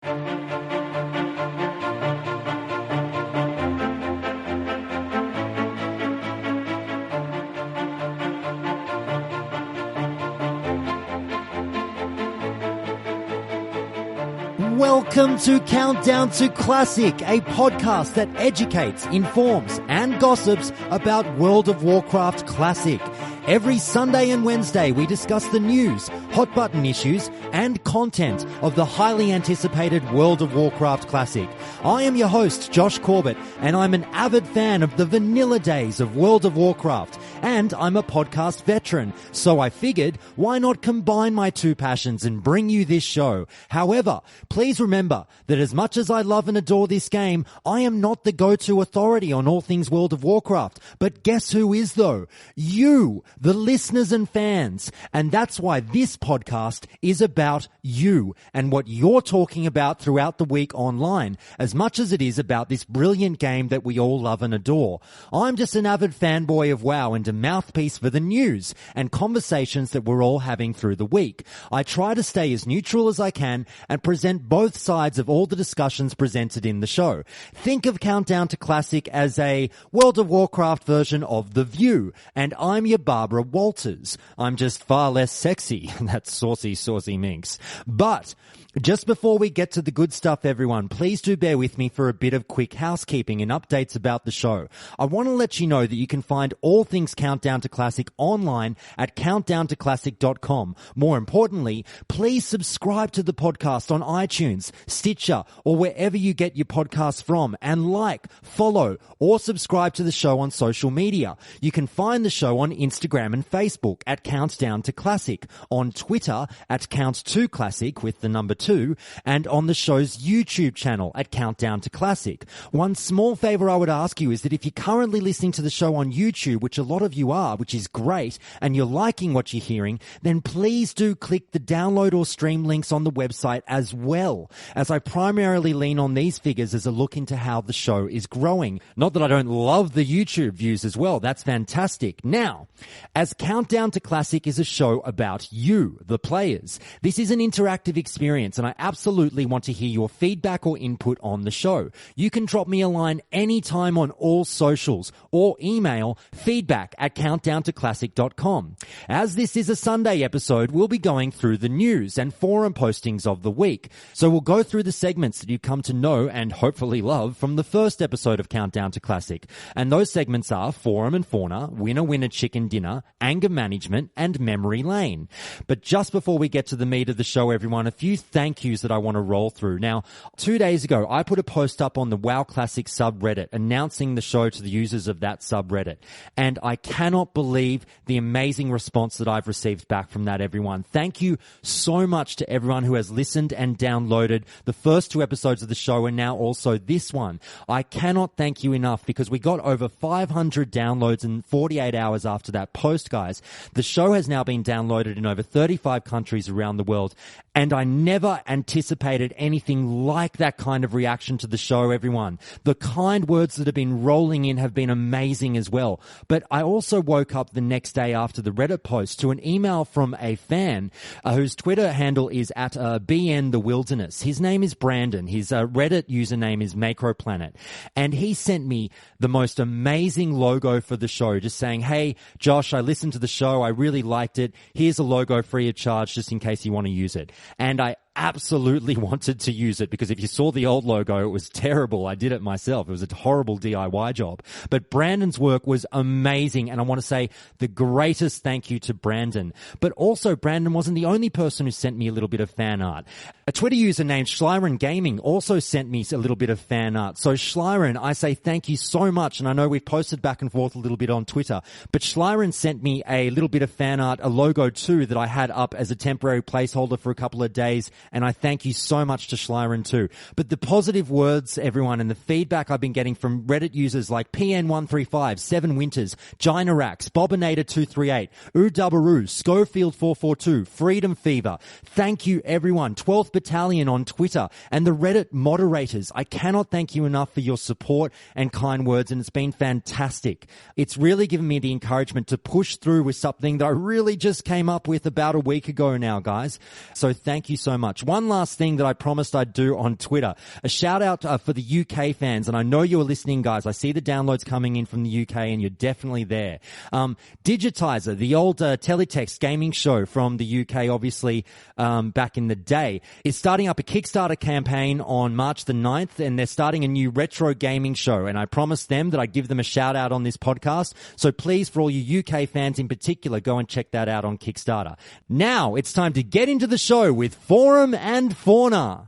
Welcome to Countdown to Classic, a podcast that educates, informs, and gossips about World of Warcraft Classic. Every Sunday and Wednesday, we discuss the news, hot button issues, and content of the highly anticipated World of Warcraft Classic. I am your host, Josh Corbett, and I'm an avid fan of the vanilla days of World of Warcraft, and I'm a podcast veteran, so I figured, why not combine my two passions and bring you this show? However, please remember that as much as I love and adore this game, I am not the go-to authority on all things World of Warcraft. But guess who is though? You, the listeners and fans. And that's why this podcast is about you and what you're talking about throughout the week online, as much as it is about this brilliant game that we all love and adore. I'm just an avid fanboy of WoW and a mouthpiece for the news and conversations that we're all having through the week. I try to stay as neutral as I can and present both sides of all the discussions presented in the show. Think of Countdown to Classic as a World of Warcraft version of The View, and I'm your Barbara Walters. I'm just far less sexy. That's saucy minx. But just before we get to the good stuff, everyone, please do bear with me for a bit of quick housekeeping and updates about the show. I want to let you know that you can find all things Countdown to Classic online at countdowntoclassic.com. More importantly, please subscribe to the podcast on iTunes, Stitcher, or wherever you get your podcasts from, and like, follow, or subscribe to the show on social media. You can find the show on Instagram and Facebook at Countdown to Classic, on Twitter at Count2Classic with the number 2, and on the show's YouTube channel at Countdown to Classic. One small favor I would ask you is that if you're currently listening to the show on YouTube, which a lot of you are, which is great, and you're liking what you're hearing, then please do click the download or stream links on the website as well, as I primarily lean on these figures as a look into how the show is growing. Not that I don't love the YouTube views as well, that's fantastic. Now, as Countdown to Classic is a show about you, the players, this is an interactive experience, and I absolutely want to hear your feedback or input on the show. You can drop me a line anytime on all socials or email feedback@countdowntoclassic.com. As this is a Sunday episode, we'll be going through the news and forum postings of the week. So we'll go through the segments that you come to know and hopefully love from the first episode of Countdown to Classic. And those segments are Forum and Fauna, Winner Chicken Dinner, Anger Management, and Memory Lane. But just before we get to the meat of the show, everyone, a few thank yous that I want to roll through. Now, 2 days ago, I put a post up on the WoW Classic subreddit announcing the show to the users of that subreddit. And I cannot believe the amazing response that I've received back from that, everyone. Thank you so much to everyone who has listened and downloaded the first 2 episodes of the show and now also this one. I cannot thank you enough because we got over 500 downloads in 48 hours after that post, guys. The show has now been downloaded in over 35 countries around the world, and I never anticipated anything like that kind of reaction to the show, everyone. The kind words that have been rolling in have been amazing as well. But I also woke up the next day after the Reddit post to an email from a fan whose Twitter handle is at BNTheWilderness. His name is Brandon. His Reddit username is Macroplanet. And he sent me the most amazing logo for the show, just saying, hey, Josh, I listened to the show. I really liked it. Here's a logo free of charge just in case you want to use it. And I absolutely wanted to use it because if you saw the old logo, it was terrible. I did it myself. It was a horrible DIY job. But Brandon's work was amazing, and I want to say the greatest thank you to Brandon. But also, Brandon wasn't the only person who sent me a little bit of fan art. A Twitter user named Schlyren Gaming also sent me a little bit of fan art. So Schlyren, I say thank you so much, and I know we've posted back and forth a little bit on Twitter, but Schlyren sent me a little bit of fan art, a logo too, that I had up as a temporary placeholder for a couple of days, and I thank you so much to Schlyren too. But the positive words, everyone, and the feedback I've been getting from Reddit users like PN135, Seven Winters, Gynarax, Bobinator238, Udabaroo, Schofield442, Freedom Fever. Thank you, everyone. 12th Battalion on Twitter and the Reddit moderators. I cannot thank you enough for your support and kind words, and it's been fantastic. It's really given me the encouragement to push through with something that I really just came up with about a week ago now, guys. So thank you so much. much. One last thing that I promised I'd do on Twitter. A shout out for the UK fans, and I know you're listening, guys. I see the downloads coming in from the UK, and you're definitely there. Digitizer, the old teletext gaming show from the UK, obviously, back in the day, is starting up a Kickstarter campaign on March the 9th, and they're starting a new retro gaming show, and I promised them that I'd give them a shout out on this podcast. So please, for all you UK fans in particular, go and check that out on Kickstarter. Now it's time to get into the show with Forum and Fauna.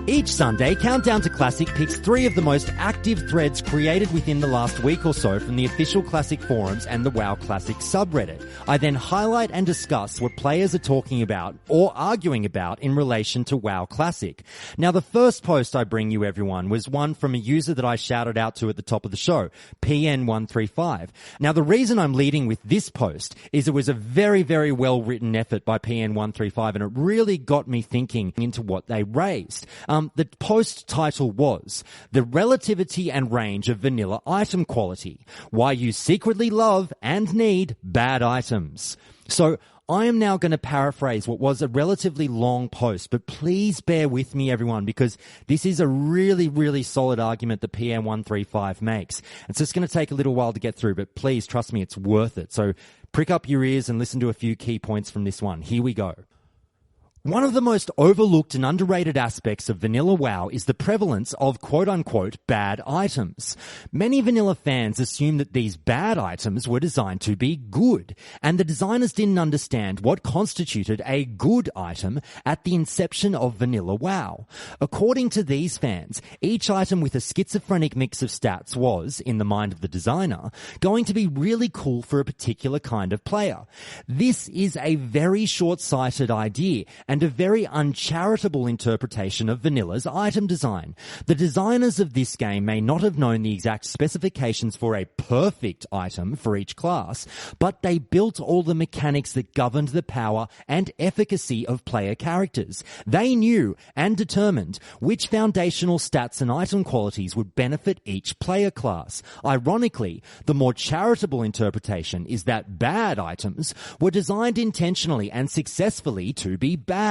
Each Sunday, Countdown to Classic picks 3 of the most active threads created within the last week or so from the official Classic forums and the WoW Classic subreddit. I then highlight and discuss what players are talking about or arguing about in relation to WoW Classic. Now, the first post I bring you, everyone, was one from a user that I shouted out to at the top of the show, PN135. Now, the reason I'm leading with this post is it was a very, very well-written effort by PN135, and it really got me thinking into what they raised. The post title was The Relativity and Range of Vanilla Item Quality, Why You Secretly Love and Need Bad Items. So I am now going to paraphrase what was a relatively long post, but please bear with me, everyone, because this is a really, really solid argument that PM135 makes. It's just going to take a little while to get through, but please trust me, it's worth it. So prick up your ears and listen to a few key points from this one. Here we go. One of the most overlooked and underrated aspects of vanilla WoW is the prevalence of quote-unquote bad items. Many vanilla fans assume that these bad items were designed to be good, and the designers didn't understand what constituted a good item at the inception of vanilla WoW. According to these fans, each item with a schizophrenic mix of stats was, in the mind of the designer, going to be really cool for a particular kind of player. This is a very short-sighted idea, and a very uncharitable interpretation of vanilla's item design. The designers of this game may not have known the exact specifications for a perfect item for each class, but they built all the mechanics that governed the power and efficacy of player characters. They knew and determined which foundational stats and item qualities would benefit each player class. Ironically, the more charitable interpretation is that bad items were designed intentionally and successfully to be bad,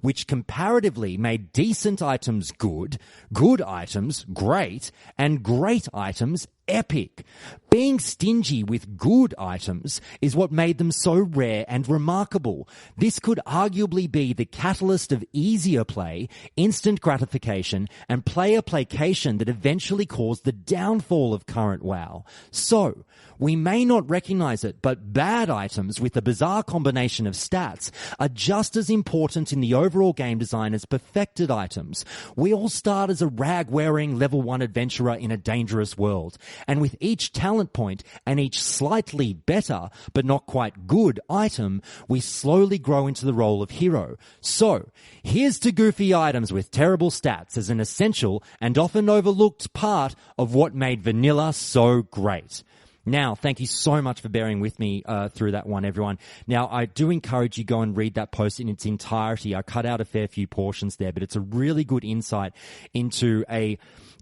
which comparatively made decent items good, good items great, and great items epic. Being stingy with good items is what made them so rare and remarkable. This could arguably be the catalyst of easier play, instant gratification, and player placation that eventually caused the downfall of current WoW. So, we may not recognize it, but bad items with a bizarre combination of stats are just as important in the overall game design as perfected items. We all start as a rag-wearing level 1 adventurer in a dangerous world, and with each talent point and each slightly better, but not quite good item, we slowly grow into the role of hero. So, here's to goofy items with terrible stats as an essential and often overlooked part of what made vanilla so great. Now, thank you so much for bearing with me through that one, everyone. Now, I do encourage you go and read that post in its entirety. I cut out a fair few portions there, but it's a really good insight into a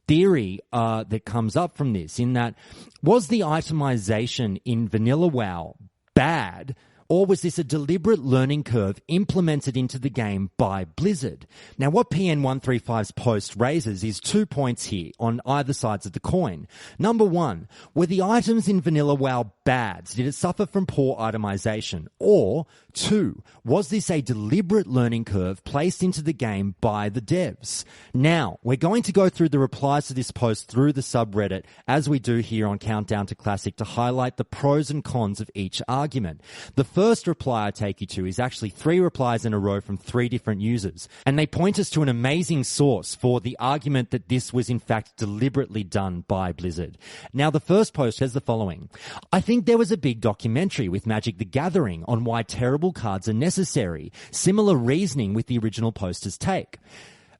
theory that comes up from this, in that, was the itemization in vanilla WoW bad, or was this a deliberate learning curve implemented into the game by Blizzard? Now, what PN135's post raises is 2 points here on either sides of the coin. Number one, were the items in vanilla WoW bad? Did it suffer from poor itemization? Or, two, was this a deliberate learning curve placed into the game by the devs? Now, we're going to go through the replies to this post through the subreddit, as we do here on Countdown to Classic, to highlight the pros and cons of each argument. The first reply I take you to is actually 3 replies in a row from 3 different users, and they point us to an amazing source for the argument that this was in fact deliberately done by Blizzard. Now, the first post has the following: I think there was a big documentary with Magic the Gathering on why terrible cards are necessary. Similar reasoning with the original poster's take.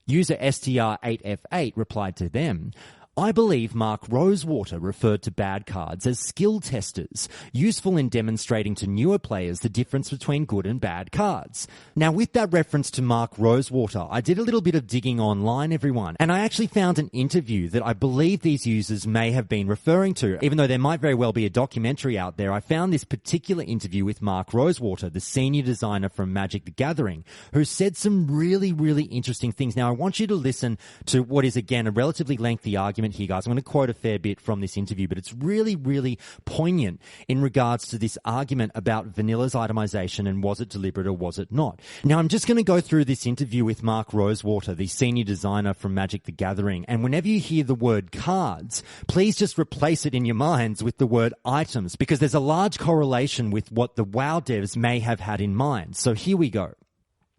User STR8F8 replied to them: I believe Mark Rosewater referred to bad cards as skill testers, useful in demonstrating to newer players the difference between good and bad cards. Now, with that reference to Mark Rosewater, I did a little bit of digging online, everyone, and I actually found an interview that I believe these users may have been referring to. Even though there might very well be a documentary out there, I found this particular interview with Mark Rosewater, the senior designer from Magic the Gathering, who said some really, really interesting things. Now, I want you to listen to what is, again, a relatively lengthy argument here, guys. I'm going to quote a fair bit from this interview, but it's really, really poignant in regards to this argument about Vanilla's itemization and was it deliberate or was it not. Now, I'm just going to go through this interview with Mark Rosewater, the senior designer from Magic the Gathering, and whenever you hear the word cards, please just replace it in your minds with the word items, because there's a large correlation with what the WoW devs may have had in mind. So here we go.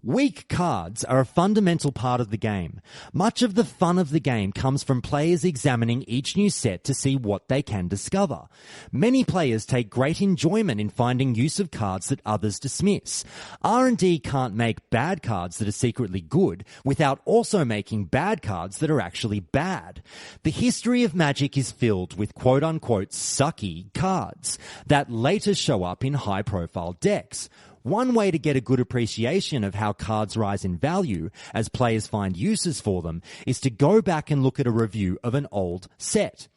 Weak cards are a fundamental part of the game. Much of the fun of the game comes from players examining each new set to see what they can discover. Many players take great enjoyment in finding use of cards that others dismiss. R&D can't make bad cards that are secretly good without also making bad cards that are actually bad. The history of Magic is filled with quote-unquote sucky cards that later show up in high-profile decks. One way to get a good appreciation of how cards rise in value as players find uses for them is to go back and look at a review of an old set.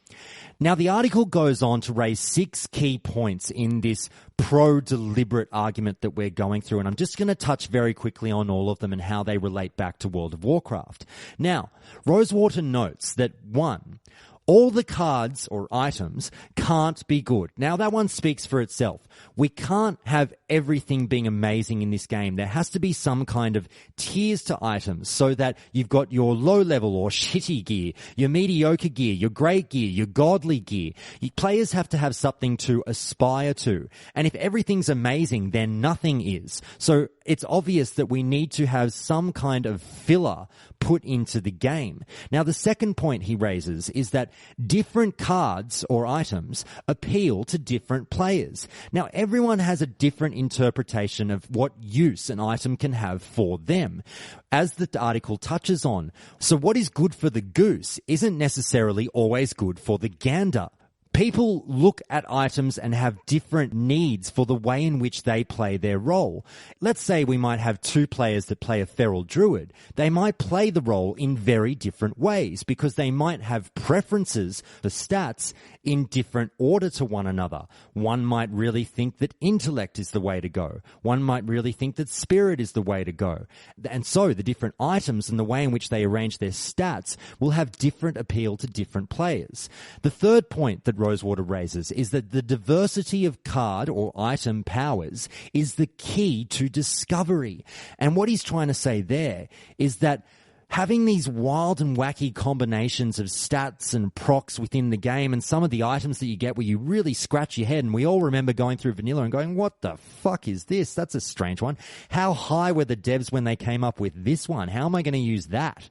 Now, the article goes on to raise 6 key points in this pro-deliberate argument that we're going through, and I'm just going to touch very quickly on all of them and how they relate back to World of Warcraft. Now, Rosewater notes that 1, all the cards or items can't be good. Now, that one speaks for itself. We can't have everything being amazing in this game. There has to be some kind of tiers to items so that you've got your low level or shitty gear, your mediocre gear, your great gear, your godly gear. Players have to have something to aspire to. And if everything's amazing, then nothing is. So it's obvious that we need to have some kind of filler put into the game. Now, the second point he raises is that different cards or items appeal to different players. Now, everyone has a different interpretation of what use an item can have for them, as the article touches on. So what is good for the goose isn't necessarily always good for the gander. People look at items and have different needs for the way in which they play their role. Let's say we might have 2 players that play a feral druid. They might play the role in very different ways because they might have preferences for stats in different order to one another. One might really think that intellect is the way to go. One might really think that spirit is the way to go. And so the different items and the way in which they arrange their stats will have different appeal to different players. The third point that Rosewater raises is that the diversity of card or item powers is the key to discovery. And what he's trying to say there is that having these wild and wacky combinations of stats and procs within the game and some of the items that you get where you really scratch your head, and we all remember going through vanilla and going, what the fuck is this? That's a strange one. How high were the devs when they came up with this one? How am I going to use that?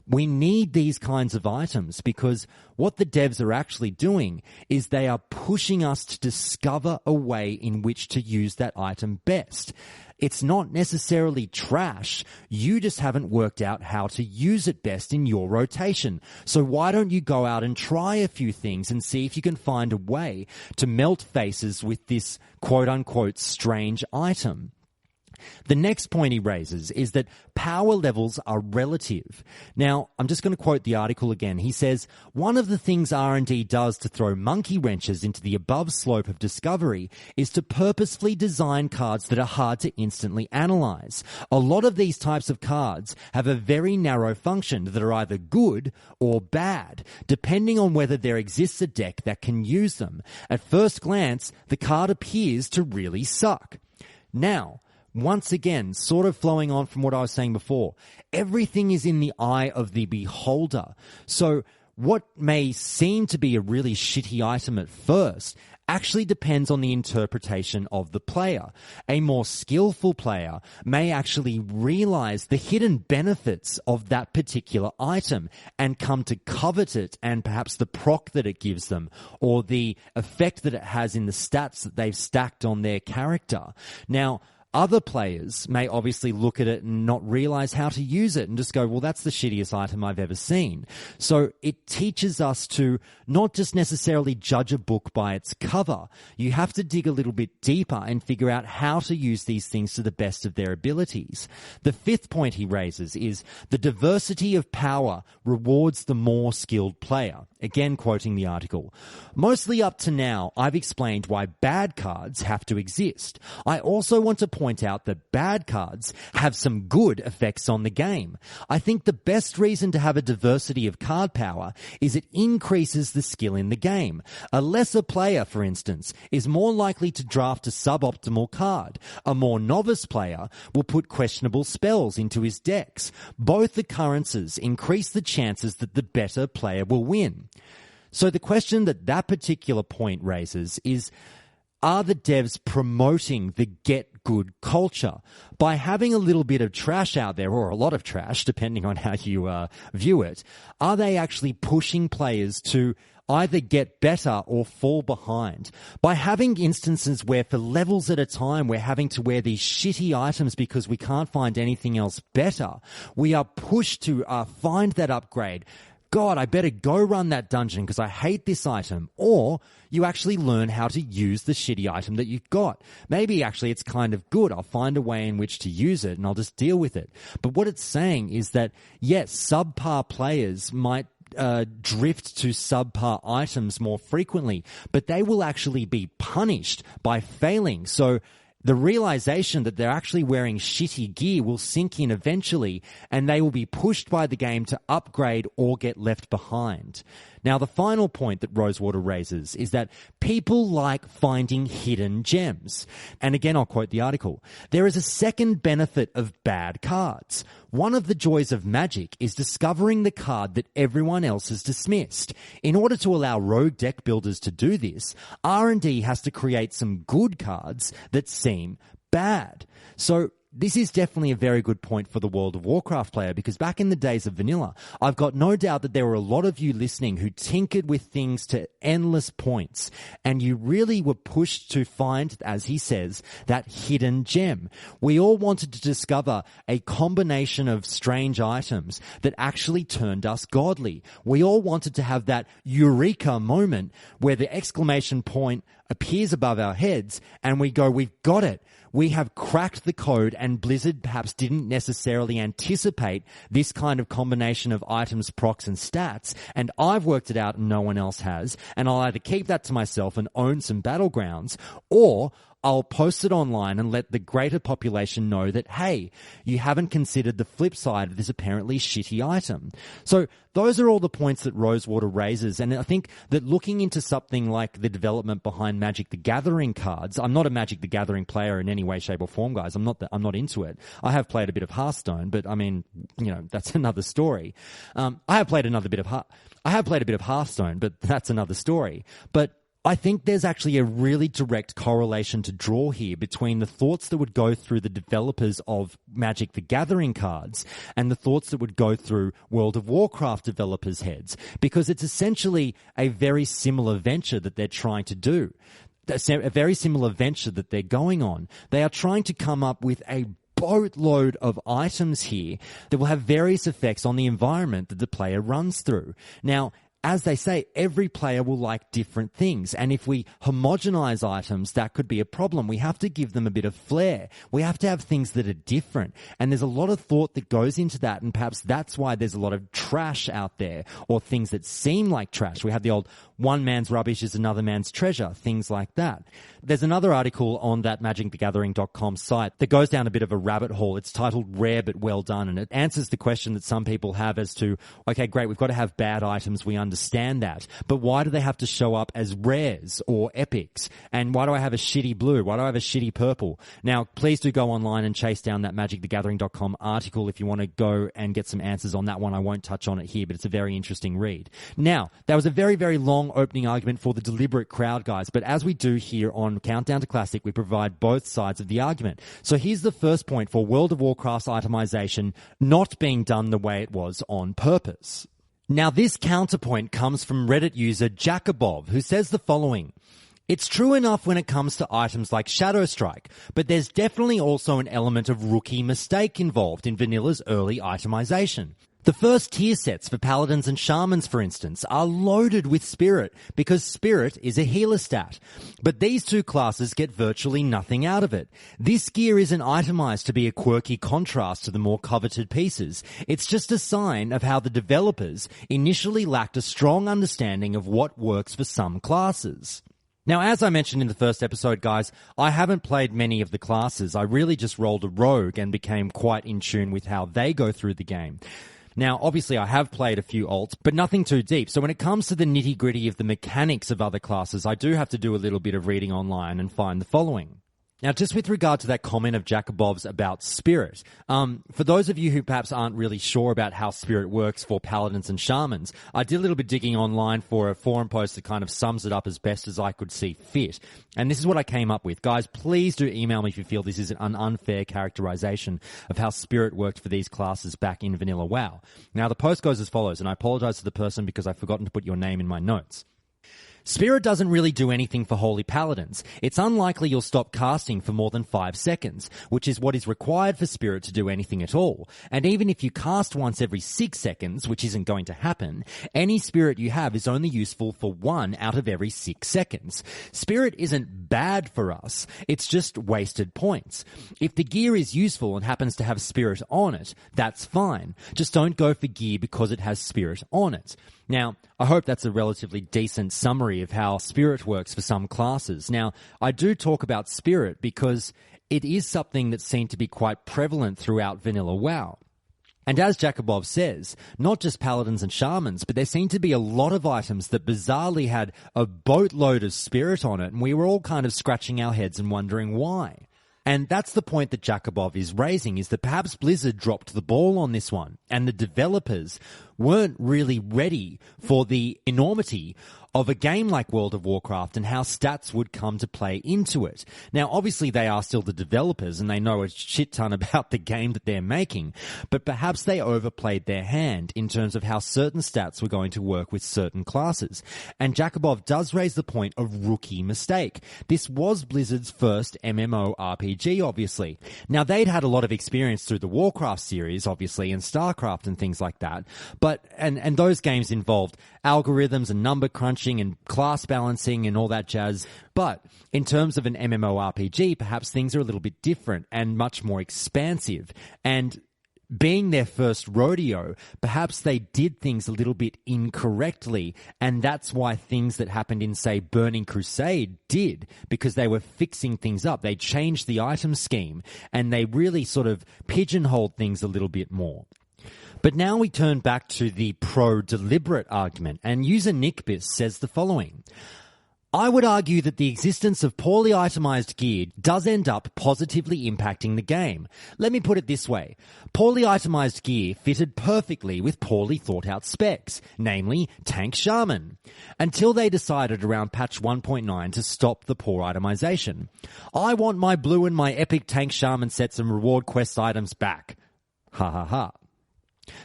We need these kinds of items because what the devs are actually doing is they are pushing us to discover a way in which to use that item best. It's not necessarily trash. You just haven't worked out how to use it best in your rotation. So why don't you go out and try a few things and see if you can find a way to melt faces with this quote-unquote strange item? The next point he raises is that power levels are relative. Now, I'm just going to quote the article again. He says, one of the things R&D does to throw monkey wrenches into the above slope of discovery is to purposefully design cards that are hard to instantly analyze. A lot of these types of cards have a very narrow function that are either good or bad, depending on whether there exists a deck that can use them. At first glance, the card appears to really suck. Now, once again, sort of flowing on from what I was saying before, everything is in the eye of the beholder. So what may seem to be a really shitty item at first actually depends on the interpretation of the player. A more skillful player may actually realize the hidden benefits of that particular item and come to covet it and perhaps the proc that it gives them or the effect that it has in the stats that they've stacked on their character. Now, Other players may obviously look at it and not realize how to use it and just go, well, that's the shittiest item I've ever seen. So it teaches us to not just necessarily judge a book by its cover. You have to dig a little bit deeper and figure out how to use these things to the best of their abilities. The fifth point he raises is the diversity of power rewards the more skilled player. Again, quoting the article. Mostly up to now, I've explained why bad cards have to exist. I also want to point out that bad cards have some good effects on the game. I think the best reason to have a diversity of card power is it increases the skill in the game. A lesser player, for instance, is more likely to draft a suboptimal card. A more novice player will put questionable spells into his decks. Both occurrences increase the chances that the better player will win. So the question that particular point raises is, are the devs promoting the get good culture? By having a little bit of trash out there, or a lot of trash, depending on how you view it, are they actually pushing players to either get better or fall behind? By having instances where for levels at a time we're having to wear these shitty items because we can't find anything else better, we are pushed to find that upgrade. God, I better go run that dungeon because I hate this item. Or you actually learn how to use the shitty item that you've got. Maybe actually it's kind of good. I'll find a way in which to use it and I'll just deal with it. But what it's saying is that, yes, subpar players might drift to subpar items more frequently, but they will actually be punished by failing. So the realization that they're actually wearing shitty gear will sink in eventually, and they will be pushed by the game to upgrade or get left behind. Now, the final point that Rosewater raises is that people like finding hidden gems. And again, I'll quote the article. There is a second benefit of bad cards. One of the joys of Magic is discovering the card that everyone else has dismissed. In order to allow rogue deck builders to do this, R&D has to create some good cards that seem bad. So this is definitely a very good point for the World of Warcraft player, because back in the days of vanilla, I've got no doubt that there were a lot of you listening who tinkered with things to endless points, and you really were pushed to find, as he says, that hidden gem. We all wanted to discover a combination of strange items that actually turned us godly. We all wanted to have that eureka moment where the exclamation point appears above our heads and we go, we've got it. We have cracked the code, and Blizzard perhaps didn't necessarily anticipate this kind of combination of items, procs, and stats, and I've worked it out and no one else has, and I'll either keep that to myself and own some battlegrounds, or I'll post it online and let the greater population know that, hey, you haven't considered the flip side of this apparently shitty item. So those are all the points that Rosewater raises, and I think that looking into something like the development behind Magic the Gathering cards, I'm not a Magic the Gathering player in any way, shape, or form, guys. I'm not into it. I have played a bit of Hearthstone, but I mean, that's another story. I have played a bit of Hearthstone, but that's another story. But I think there's actually a really direct correlation to draw here between the thoughts that would go through the developers of Magic the Gathering cards and the thoughts that would go through World of Warcraft developers' heads, because it's essentially a very similar venture that they're trying to do, a very similar venture that they're going on. They are trying to come up with a boatload of items here that will have various effects on the environment that the player runs through. Now, as they say, every player will like different things. And if we homogenize items, that could be a problem. We have to give them a bit of flair. We have to have things that are different. And there's a lot of thought that goes into that. And perhaps that's why there's a lot of trash out there, or things that seem like trash. We have the old one man's rubbish is another man's treasure, things like that. There's another article on that magicthegathering.com site that goes down a bit of a rabbit hole. It's titled Rare But Well Done, and it answers the question that some people have as to, okay, great, we've got to have bad items, we understand that, but why do they have to show up as rares or epics? And why do I have a shitty blue? Why do I have a shitty purple? Now, please do go online and chase down that magicthegathering.com article if you want to go and get some answers on that one. I won't touch on it here, but it's a very interesting read. Now, that was a very, very long opening argument for the deliberate crowd, guys, but as we do here on Countdown to Classic, we provide both sides of the argument. So here's the first point for World of Warcraft's itemization not being done the way it was on purpose. Now, this counterpoint comes from Reddit user Jacobov, who says the following: It's true enough when it comes to items like Shadow Strike, but there's definitely also an element of rookie mistake involved in Vanilla's early itemization. The first tier sets for Paladins and Shamans, for instance, are loaded with Spirit because Spirit is a healer stat. But these two classes get virtually nothing out of it. This gear isn't itemized to be a quirky contrast to the more coveted pieces. It's just a sign of how the developers initially lacked a strong understanding of what works for some classes. Now, as I mentioned in the first episode, guys, I haven't played many of the classes. I really just rolled a rogue and became quite in tune with how they go through the game. Now, obviously, I have played a few alts, but nothing too deep. So when it comes to the nitty-gritty of the mechanics of other classes, I do have to do a little bit of reading online and find the following. Now, just with regard to that comment of Jacobov's about Spirit, for those of you who perhaps aren't really sure about how Spirit works for Paladins and Shamans, I did a little bit digging online for a forum post that kind of sums it up as best as I could see fit. And this is what I came up with. Guys, please do email me if you feel this is an unfair characterization of how Spirit worked for these classes back in Vanilla WoW. Now, the post goes as follows, and I apologize to the person because I've forgotten to put your name in my notes. Spirit doesn't really do anything for Holy Paladins. It's unlikely you'll stop casting for more than 5 seconds, which is what is required for Spirit to do anything at all. And even if you cast once every 6 seconds, which isn't going to happen, any Spirit you have is only useful for 1 out of every 6 seconds. Spirit isn't bad for us, it's just wasted points. If the gear is useful and happens to have Spirit on it, that's fine. Just don't go for gear because it has Spirit on it. Now, I hope that's a relatively decent summary of how Spirit works for some classes. Now, I do talk about Spirit because it is something that seemed to be quite prevalent throughout Vanilla WoW. And as Jacobov says, not just Paladins and Shamans, but there seemed to be a lot of items that bizarrely had a boatload of Spirit on it, and we were all kind of scratching our heads and wondering why. And that's the point that Jacobov is raising, is that perhaps Blizzard dropped the ball on this one, and the developers weren't really ready for the enormity of a game like World of Warcraft and how stats would come to play into it. Now, obviously, they are still the developers and they know a shit ton about the game that they're making, but perhaps they overplayed their hand in terms of how certain stats were going to work with certain classes. And Jacobov does raise the point of rookie mistake. This was Blizzard's first MMORPG, obviously. Now, they'd had a lot of experience through the Warcraft series, obviously, and StarCraft and things like that, but and those games involved algorithms and number crunching and class balancing and all that jazz. But in terms of an MMORPG, perhaps things are a little bit different and much more expansive. And being their first rodeo, perhaps they did things a little bit incorrectly, and that's why things that happened in, say, Burning Crusade did, because they were fixing things up. They changed the item scheme, and they really sort of pigeonholed things a little bit more. But now we turn back to the pro-deliberate argument, and user Nickbiss says the following. I would argue that the existence of poorly itemized gear does end up positively impacting the game. Let me put it this way. Poorly itemized gear fitted perfectly with poorly thought out specs, namely Tank Shaman, until they decided around patch 1.9 to stop the poor itemization. I want my blue and my epic Tank Shaman sets and reward quest items back. Ha ha ha.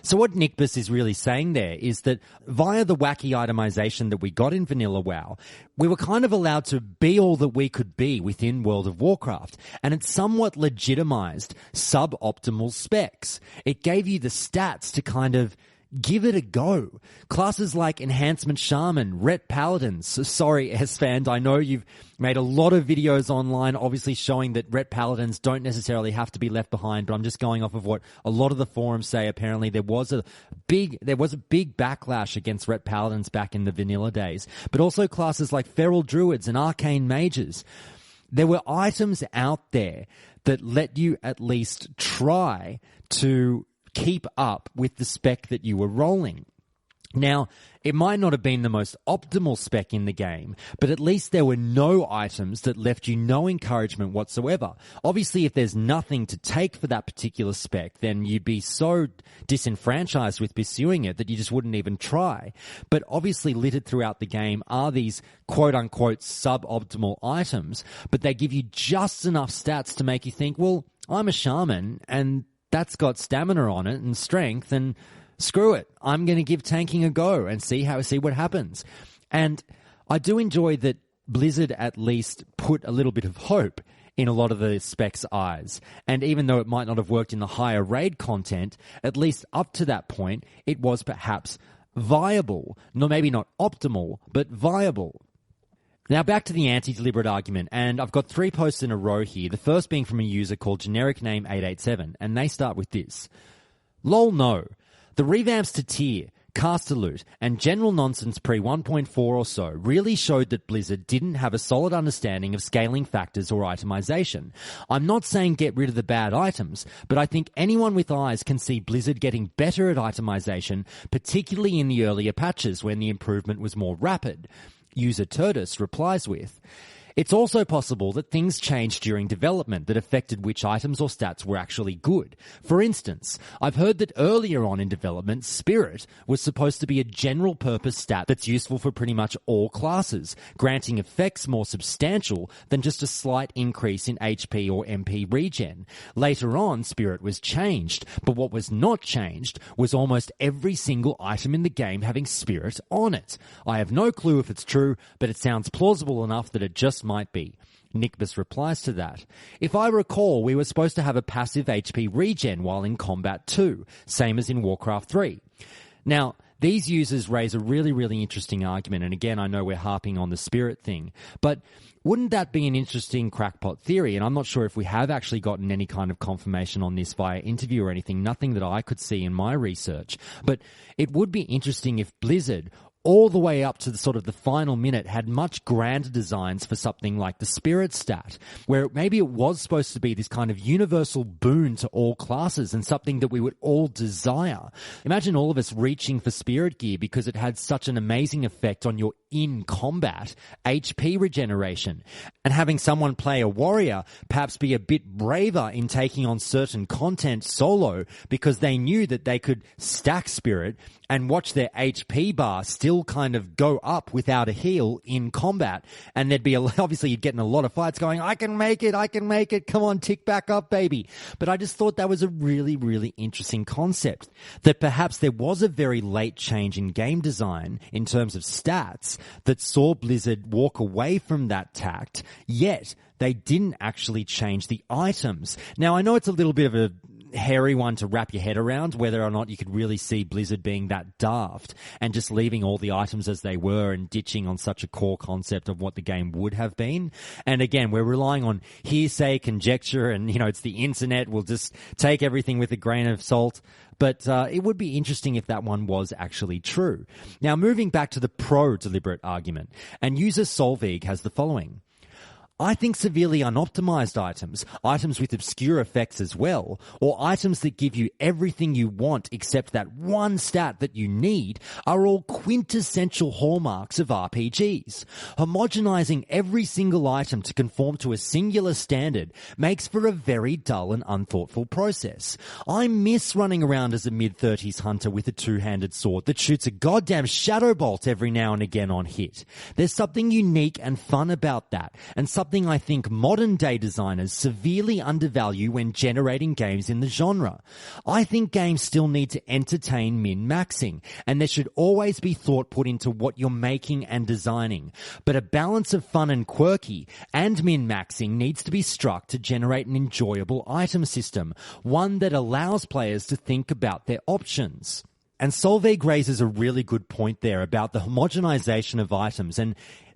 So what Nickbiss is really saying there is that via the wacky itemization that we got in Vanilla WoW, we were kind of allowed to be all that we could be within World of Warcraft, and it somewhat legitimized suboptimal specs. It gave you the stats to kind of give it a go. Classes like Enhancement Shaman, Ret Paladins. Sorry, S-Fand, I know you've made a lot of videos online obviously showing that Ret Paladins don't necessarily have to be left behind, but I'm just going off of what a lot of the forums say. Apparently there was a big backlash against Ret Paladins back in the vanilla days, but also classes like Feral Druids and Arcane Mages. There were items out there that let you at least try to keep up with the spec that you were rolling. Now, it might not have been the most optimal spec in the game, but at least there were no items that left you no encouragement whatsoever. Obviously, if there's nothing to take for that particular spec, then you'd be so disenfranchised with pursuing it that you just wouldn't even try. But obviously littered throughout the game are these quote-unquote suboptimal items, but they give you just enough stats to make you think, well, I'm a shaman, and that's got stamina on it and strength, and screw it, I'm going to give tanking a go and see what happens. And I do enjoy that Blizzard at least put a little bit of hope in a lot of the specs' eyes. And even though it might not have worked in the higher raid content, at least up to that point, it was perhaps viable. No, maybe not optimal, but viable. Now back to the anti-deliberate argument, and I've got 3 posts in a row here, the first being from a user called generic name 887, and they start with this. Lol no. The revamps to tier, caster loot, and general nonsense pre 1.4 or so really showed that Blizzard didn't have a solid understanding of scaling factors or itemization. I'm not saying get rid of the bad items, but I think anyone with eyes can see Blizzard getting better at itemization, particularly in the earlier patches when the improvement was more rapid. User Turtus replies with, it's also possible that things changed during development that affected which items or stats were actually good. For instance, I've heard that earlier on in development, Spirit was supposed to be a general-purpose stat that's useful for pretty much all classes, granting effects more substantial than just a slight increase in HP or MP regen. Later on, Spirit was changed, but what was not changed was almost every single item in the game having Spirit on it. I have no clue if it's true, but it sounds plausible enough that it just might be. Nickbus replies to that. If I recall, we were supposed to have a passive HP regen while in combat too, same as in Warcraft 3. Now, these users raise a really, really interesting argument, and again, I know we're harping on the Spirit thing, but wouldn't that be an interesting crackpot theory? And I'm not sure if we have actually gotten any kind of confirmation on this via interview or anything, nothing that I could see in my research, but it would be interesting if Blizzard all the way up to the sort of the final minute had much grander designs for something like the Spirit stat, where maybe it was supposed to be this kind of universal boon to all classes and something that we would all desire. Imagine all of us reaching for Spirit gear because it had such an amazing effect on your in-combat HP regeneration, and having someone play a warrior perhaps be a bit braver in taking on certain content solo because they knew that they could stack Spirit and watch their HP bar still kind of go up without a heal in combat. And there'd be, obviously you'd get in a lot of fights going, I can make it, come on, tick back up, baby. But I just thought that was a really, really interesting concept. That perhaps there was a very late change in game design in terms of stats that saw Blizzard walk away from that tact, yet they didn't actually change the items. Now, I know it's a little bit of a hairy one to wrap your head around, whether or not you could really see Blizzard being that daft and just leaving all the items as they were and ditching on such a core concept of what the game would have been. And again, we're relying on hearsay, conjecture, and, you know, it's the internet. We'll just take everything with a grain of salt. But it would be interesting if that one was actually true. Now, moving back to the pro-deliberate argument, and user Solveig has the following. I think severely unoptimized items with obscure effects as well, or items that give you everything you want except that one stat that you need, are all quintessential hallmarks of RPGs. Homogenizing every single item to conform to a singular standard makes for a very dull and unthoughtful process. I miss running around as a mid-30s hunter with a two-handed sword that shoots a goddamn shadow bolt every now and again on hit. There's something unique and fun about that, and something I think modern day designers severely undervalue when generating games in the genre. I think games still need to entertain min-maxing, and there should always be thought put into what you're making and designing. But a balance of fun and quirky and min-maxing needs to be struck to generate an enjoyable item system, one that allows players to think about their options. And Solveig raises a really good point there about the homogenization of items, and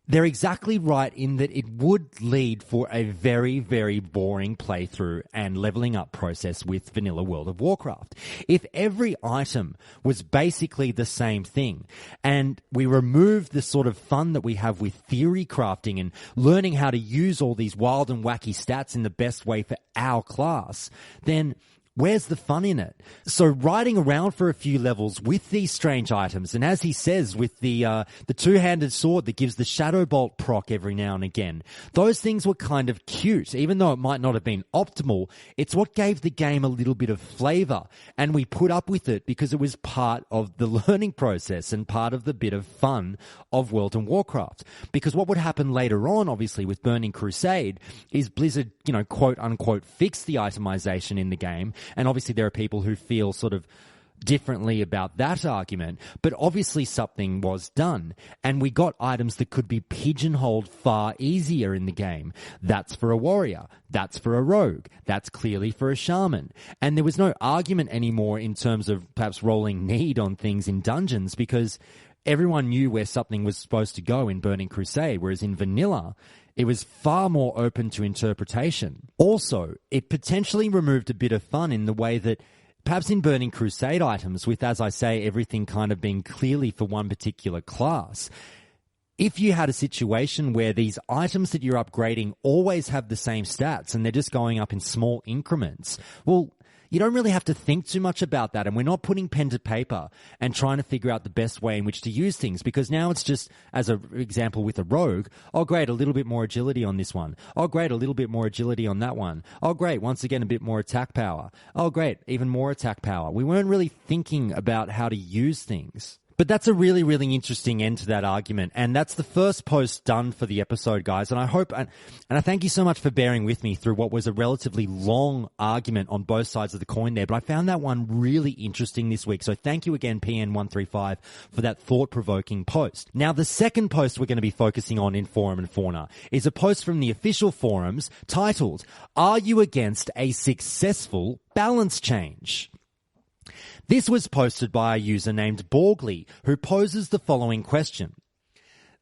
they're exactly right in that it would lead for a very, very boring playthrough and leveling up process with vanilla World of Warcraft. If every item was basically the same thing and we removed the sort of fun that we have with theory crafting and learning how to use all these wild and wacky stats in the best way for our class, then where's the fun in it? So riding around for a few levels with these strange items, and as he says, with the two-handed sword that gives the Shadow Bolt proc every now and again, those things were kind of cute. Even though it might not have been optimal, it's what gave the game a little bit of flavor, and we put up with it because it was part of the learning process and part of the bit of fun of World of Warcraft. Because what would happen later on, obviously, with Burning Crusade, is Blizzard, you know, quote-unquote, fix the itemization in the game. And obviously there are people who feel sort of differently about that argument, but obviously something was done, and we got items that could be pigeonholed far easier in the game. That's for a warrior, that's for a rogue, that's clearly for a shaman. And there was no argument anymore in terms of perhaps rolling need on things in dungeons, because everyone knew where something was supposed to go in Burning Crusade, whereas in vanilla, it was far more open to interpretation. Also, it potentially removed a bit of fun in the way that perhaps in Burning Crusade items, with, as I say, everything kind of being clearly for one particular class, if you had a situation where these items that you're upgrading always have the same stats and they're just going up in small increments, well, you don't really have to think too much about that, and we're not putting pen to paper and trying to figure out the best way in which to use things, because now it's just, as an example with a rogue, oh great, a little bit more agility on this one. Oh great, a little bit more agility on that one. Oh great, once again a bit more attack power. Oh great, even more attack power. We weren't really thinking about how to use things. But that's a really, really interesting end to that argument. And that's the first post done for the episode, guys. And I hope, and I thank you so much for bearing with me through what was a relatively long argument on both sides of the coin there. But I found that one really interesting this week. So thank you again, PN135, for that thought-provoking post. Now, the second post we're going to be focusing on in Forum and Fauna is a post from the official forums titled, "Are you against a successful balance change?" This was posted by a user named Borgley, who poses the following question.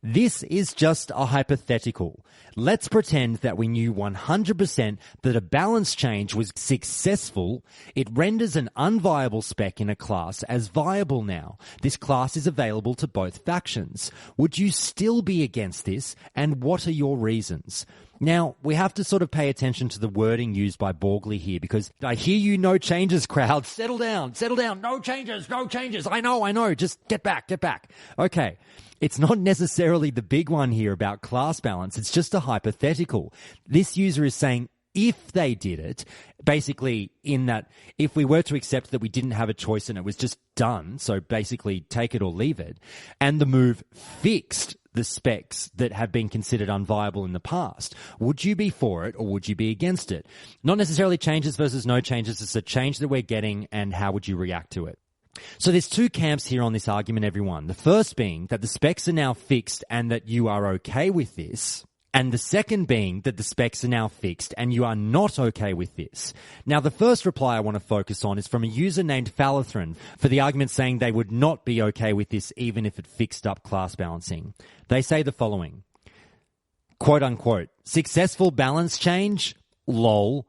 This is just a hypothetical. Let's pretend that we knew 100% that a balance change was successful. It renders an unviable spec in a class as viable now. This class is available to both factions. Would you still be against this, and what are your reasons? Now, we have to sort of pay attention to the wording used by Borgley here, because I hear you, no changes, crowd. Settle down, no changes, no changes. I know, just get back. Okay, it's not necessarily the big one here about class balance. It's just a hypothetical. This user is saying if they did it, basically in that if we were to accept that we didn't have a choice and it was just done, so basically take it or leave it, and the move fixed the specs that have been considered unviable in the past, would you be for it or would you be against it? Not necessarily changes versus no changes, it's a change that we're getting, and how would you react to it? So there's two camps here on this argument, everyone. The first being that the specs are now fixed and that you are okay with this. And the second being that the specs are now fixed and you are not okay with this. Now, the first reply I want to focus on is from a user named Falathrin for the argument saying they would not be okay with this even if it fixed up class balancing. They say the following, quote unquote, successful balance change? Lol.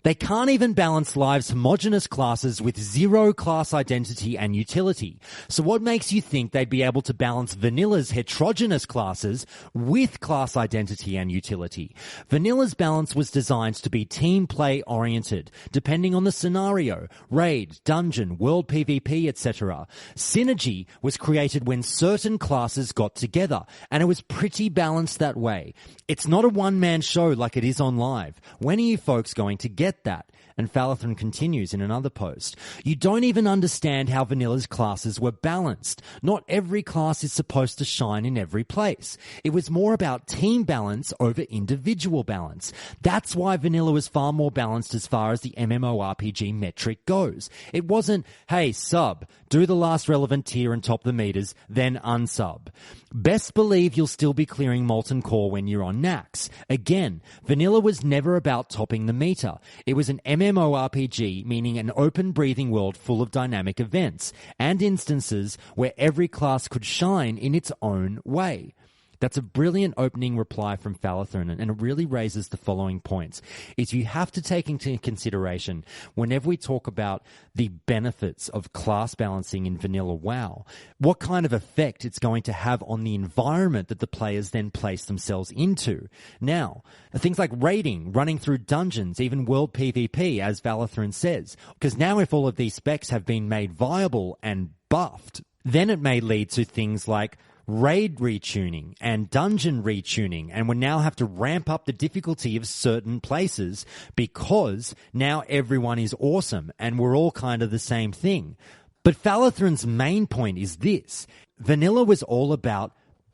They can't even balance Live's homogeneous classes with zero class identity and utility. So what makes you think they'd be able to balance Vanilla's heterogeneous classes with class identity and utility? Vanilla's balance was designed to be team play oriented, depending on the scenario, raid, dungeon, world PvP, etc. Synergy was created when certain classes got together, and it was pretty balanced that way. It's not a one-man show like it is on Live. When are you folks going to get that? And Falathrin continues in another post. You don't even understand how Vanilla's classes were balanced. Not every class is supposed to shine in every place. It was more about team balance over individual balance. That's why Vanilla was far more balanced as far as the MMORPG metric goes. It wasn't, hey, sub, do the last relevant tier and top the meters, then unsub. Best believe you'll still be clearing Molten Core when you're on Nax. Again, Vanilla was never about topping the meter. It was an MMORPG, meaning an open breathing world full of dynamic events and instances where every class could shine in its own way. That's a brilliant opening reply from Falathrin, and it really raises the following points. Is you have to take into consideration, whenever we talk about the benefits of class balancing in Vanilla WoW, what kind of effect it's going to have on the environment that the players then place themselves into. Now, things like raiding, running through dungeons, even world PvP, as Falathrin says, because now if all of these specs have been made viable and buffed, then it may lead to things like raid retuning and dungeon retuning, and we now have to ramp up the difficulty of certain places because now everyone is awesome and we're all kind of the same thing. But Falathrin's main point is this. Vanilla was all about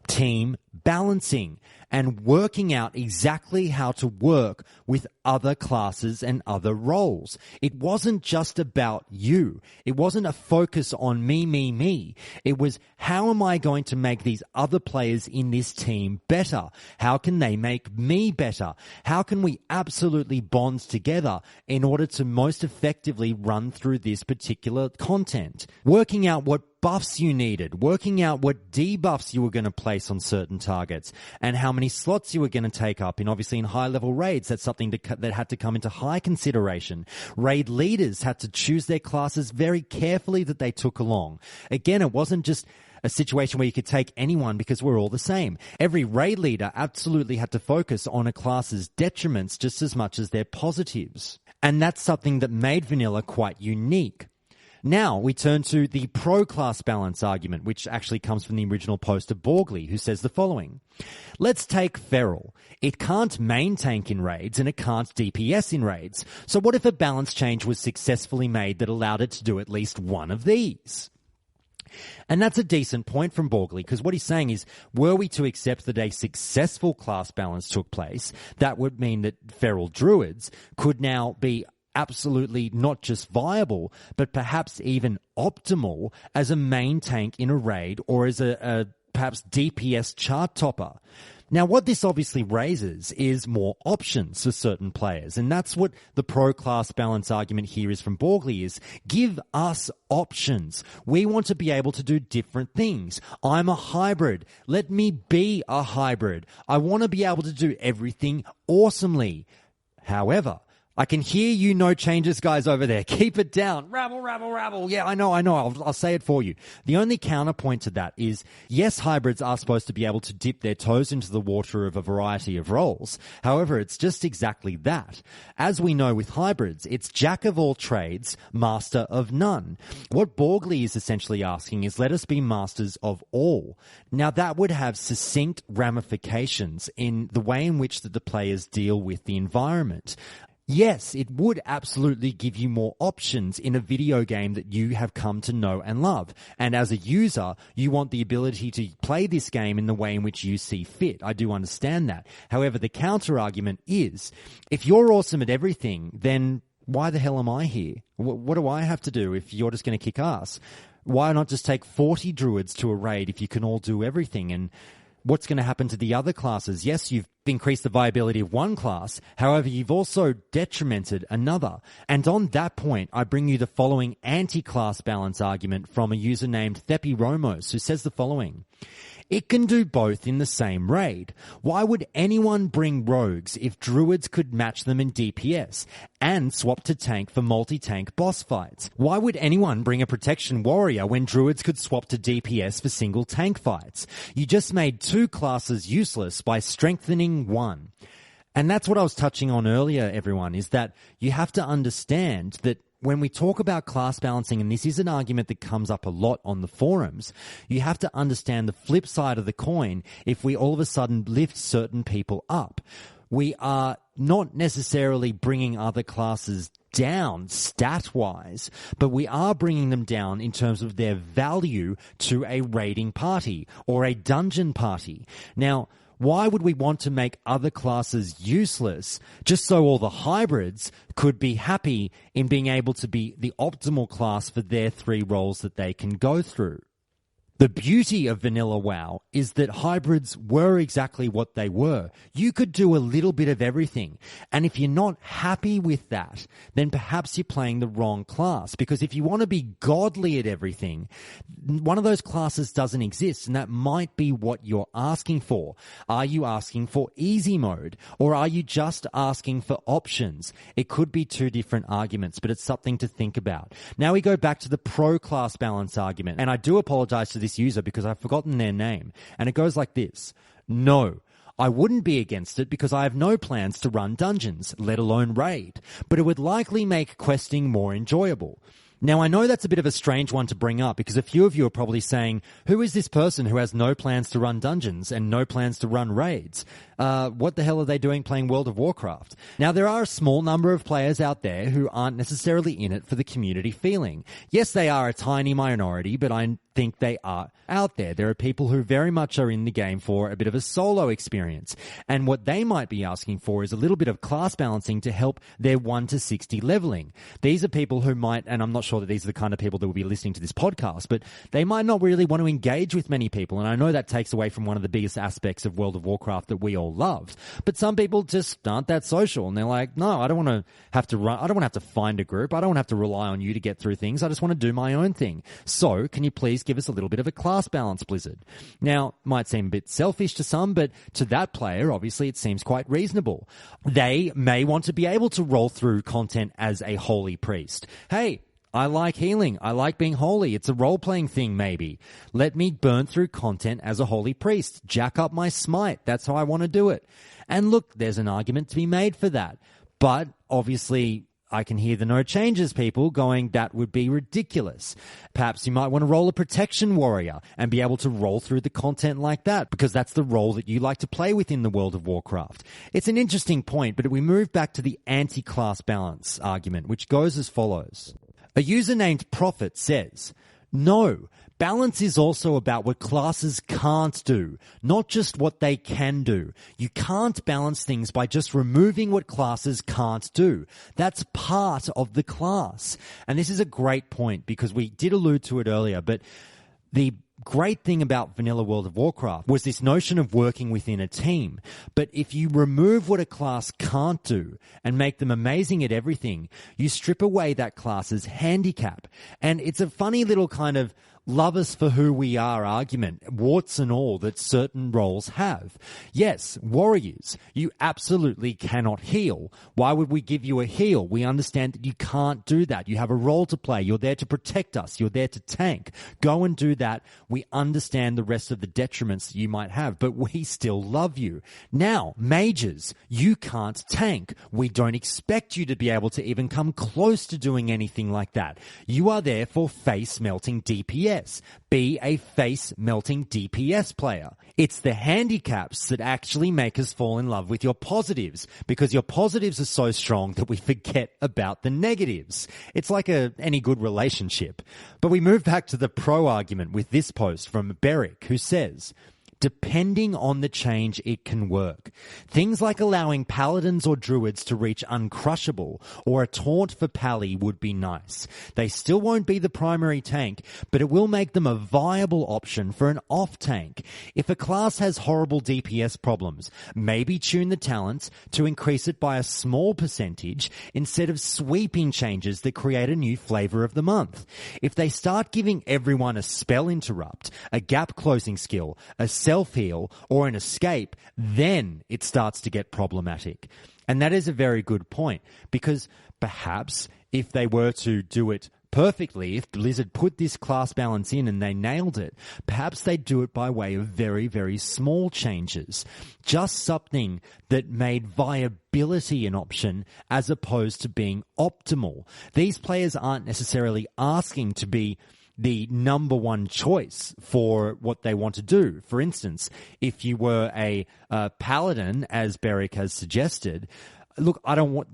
team balancing and working out exactly how to work with other classes and other roles. It wasn't just about you. It wasn't a focus on me. It was, how am I going to make these other players in this team better? How can they make me better? How can we absolutely bond together in order to most effectively run through this particular content? Working out what buffs you needed, working out what debuffs you were going to place on certain targets, and how many slots you were going to take up in, obviously in high-level raids. That's something that had to come into high consideration. Raid leaders had to choose their classes very carefully that they took along. Again, it wasn't just a situation where you could take anyone because we're all the same. Every raid leader absolutely had to focus on a class's detriments just as much as their positives. And that's something that made vanilla quite unique. Now we turn to the pro-class balance argument, which actually comes from the original post of Borgley, who says the following. Let's take Feral. It can't main tank in raids and it can't DPS in raids. So what if a balance change was successfully made that allowed it to do at least one of these? And that's a decent point from Borgley, because what he's saying is, were we to accept that a successful class balance took place, that would mean that Feral Druids could now be absolutely not just viable, but perhaps even optimal as a main tank in a raid or as a perhaps DPS chart topper. Now, what this obviously raises is more options for certain players, and that's what the pro-class balance argument here is from Borgley is, give us options. We want to be able to do different things. I'm a hybrid. Let me be a hybrid. I want to be able to do everything awesomely. However, I can hear you no changes guys over there. Keep it down. Rabble, rabble, rabble. Yeah, I know. I'll say it for you. The only counterpoint to that is, yes, hybrids are supposed to be able to dip their toes into the water of a variety of roles. However, it's just exactly that. As we know with hybrids, it's jack of all trades, master of none. What Borgley is essentially asking is, let us be masters of all. Now, that would have succinct ramifications in the way in which the players deal with the environment. Yes, it would absolutely give you more options in a video game that you have come to know and love. And as a user, you want the ability to play this game in the way in which you see fit. I do understand that. However, the counter argument is, if you're awesome at everything, then why the hell am I here? What do I have to do if you're just going to kick ass? Why not just take 40 druids to a raid if you can all do everything? And what's going to happen to the other classes? Yes, you've increased the viability of one class. However, you've also detrimented another. And on that point, I bring you the following anti-class balance argument from a user named Thepi Romos, who says the following. It can do both in the same raid. Why would anyone bring rogues if druids could match them in DPS and swap to tank for multi-tank boss fights? Why would anyone bring a protection warrior when druids could swap to DPS for single tank fights? You just made two classes useless by strengthening one. And that's what I was touching on earlier, everyone, is that you have to understand that when we talk about class balancing, and this is an argument that comes up a lot on the forums, you have to understand the flip side of the coin if we all of a sudden lift certain people up. We are not necessarily bringing other classes down stat-wise, but we are bringing them down in terms of their value to a raiding party or a dungeon party. Now, why would we want to make other classes useless just so all the hybrids could be happy in being able to be the optimal class for their three roles that they can go through? The beauty of Vanilla WoW is that hybrids were exactly what they were. You could do a little bit of everything. And if you're not happy with that, then perhaps you're playing the wrong class. Because if you want to be godly at everything, one of those classes doesn't exist. And that might be what you're asking for. Are you asking for easy mode? Or are you just asking for options? It could be two different arguments, but it's something to think about. Now we go back to the pro-class balance argument. And I do apologize to this user because I've forgotten their name, and it goes like this. No, I wouldn't be against it because I have no plans to run dungeons, let alone raid, but it would likely make questing more enjoyable. Now, I know that's a bit of a strange one to bring up because a few of you are probably saying, who is this person who has no plans to run dungeons and no plans to run raids? What the hell are they doing playing World of Warcraft? Now, there are a small number of players out there who aren't necessarily in it for the community feeling. Yes, they are a tiny minority, but I think they are out there. There are people who very much are in the game for a bit of a solo experience. And what they might be asking for is a little bit of class balancing to help their 1 to 60 leveling. These are people who might, and I'm not sure that these are the kind of people that will be listening to this podcast, but they might not really want to engage with many people. And I know that takes away from one of the biggest aspects of World of Warcraft that we all love. But some people just aren't that social and they're like, no, I don't want to have to run. I don't want to have to find a group. I don't want to have to rely on you to get through things. I just want to do my own thing. So can you please give us a little bit of a class balance, Blizzard? Now, might seem a bit selfish to some, but to that player, obviously it seems quite reasonable. They may want to be able to roll through content as a holy priest. Hey, I like healing. I like being holy. It's a role-playing thing, maybe. Let me burn through content as a holy priest. Jack up my smite. That's how I want to do it. And look, there's an argument to be made for that. But obviously, I can hear the no changes people going, that would be ridiculous. Perhaps you might want to roll a protection warrior and be able to roll through the content like that because that's the role that you like to play within the World of Warcraft. It's an interesting point, but we move back to the anti-class balance argument, which goes as follows. A user named Prophet says, no, balance is also about what classes can't do, not just what they can do. You can't balance things by just removing what classes can't do. That's part of the class. And this is a great point because we did allude to it earlier, but the great thing about vanilla World of Warcraft was this notion of working within a team. But if you remove what a class can't do and make them amazing at everything, you strip away that class's handicap. And it's a funny little kind of love us for who we are argument, warts and all, that certain roles have. Yes, warriors, you absolutely cannot heal. Why would we give you a heal? We understand that you can't do that. You have a role to play. You're there to protect us. You're there to tank. Go and do that. We understand the rest of the detriments that you might have, but we still love you. Now, mages, you can't tank. We don't expect you to be able to even come close to doing anything like that. You are there for face-melting DPS. Be a face-melting DPS player. It's the handicaps that actually make us fall in love with your positives, because your positives are so strong that we forget about the negatives. It's like any good relationship. But we move back to the pro argument with this post from Beric, who says, depending on the change, it can work. Things like allowing paladins or druids to reach uncrushable or a taunt for pally would be nice. They still won't be the primary tank, but it will make them a viable option for an off-tank. If a class has horrible DPS problems, maybe tune the talents to increase it by a small percentage instead of sweeping changes that create a new flavor of the month. If they start giving everyone a spell interrupt, a gap closing skill, a self-heal, or an escape, then it starts to get problematic. And that is a very good point, because perhaps if they were to do it perfectly, if Blizzard put this class balance in and they nailed it, perhaps they'd do it by way of very, very small changes. Just something that made viability an option as opposed to being optimal. These players aren't necessarily asking to be the number one choice for what they want to do. For instance, if you were a paladin, as Beric has suggested, look,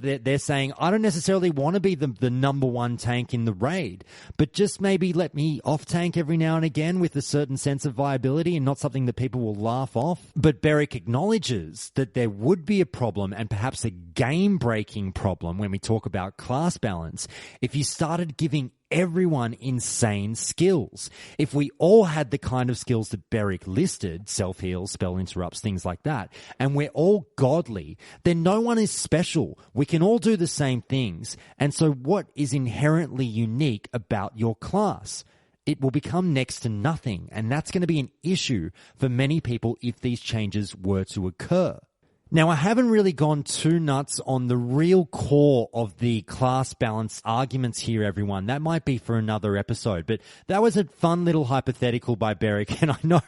they're saying, I don't necessarily want to be the number one tank in the raid, but just maybe let me off tank every now and again with a certain sense of viability and not something that people will laugh off. But Beric acknowledges that there would be a problem, and perhaps a game-breaking problem, when we talk about class balance, if you started giving everyone insane skills. If we all had the kind of skills that Beric listed, self-heal, spell interrupts, things like that, and we're all godly, then no one is special. We can all do the same things. And so what is inherently unique about your class? It will become next to nothing, and that's going to be an issue for many people if these changes were to occur. Now, I haven't really gone too nuts on the real core of the class balance arguments here, everyone. That might be for another episode, but that was a fun little hypothetical by Beric, and I know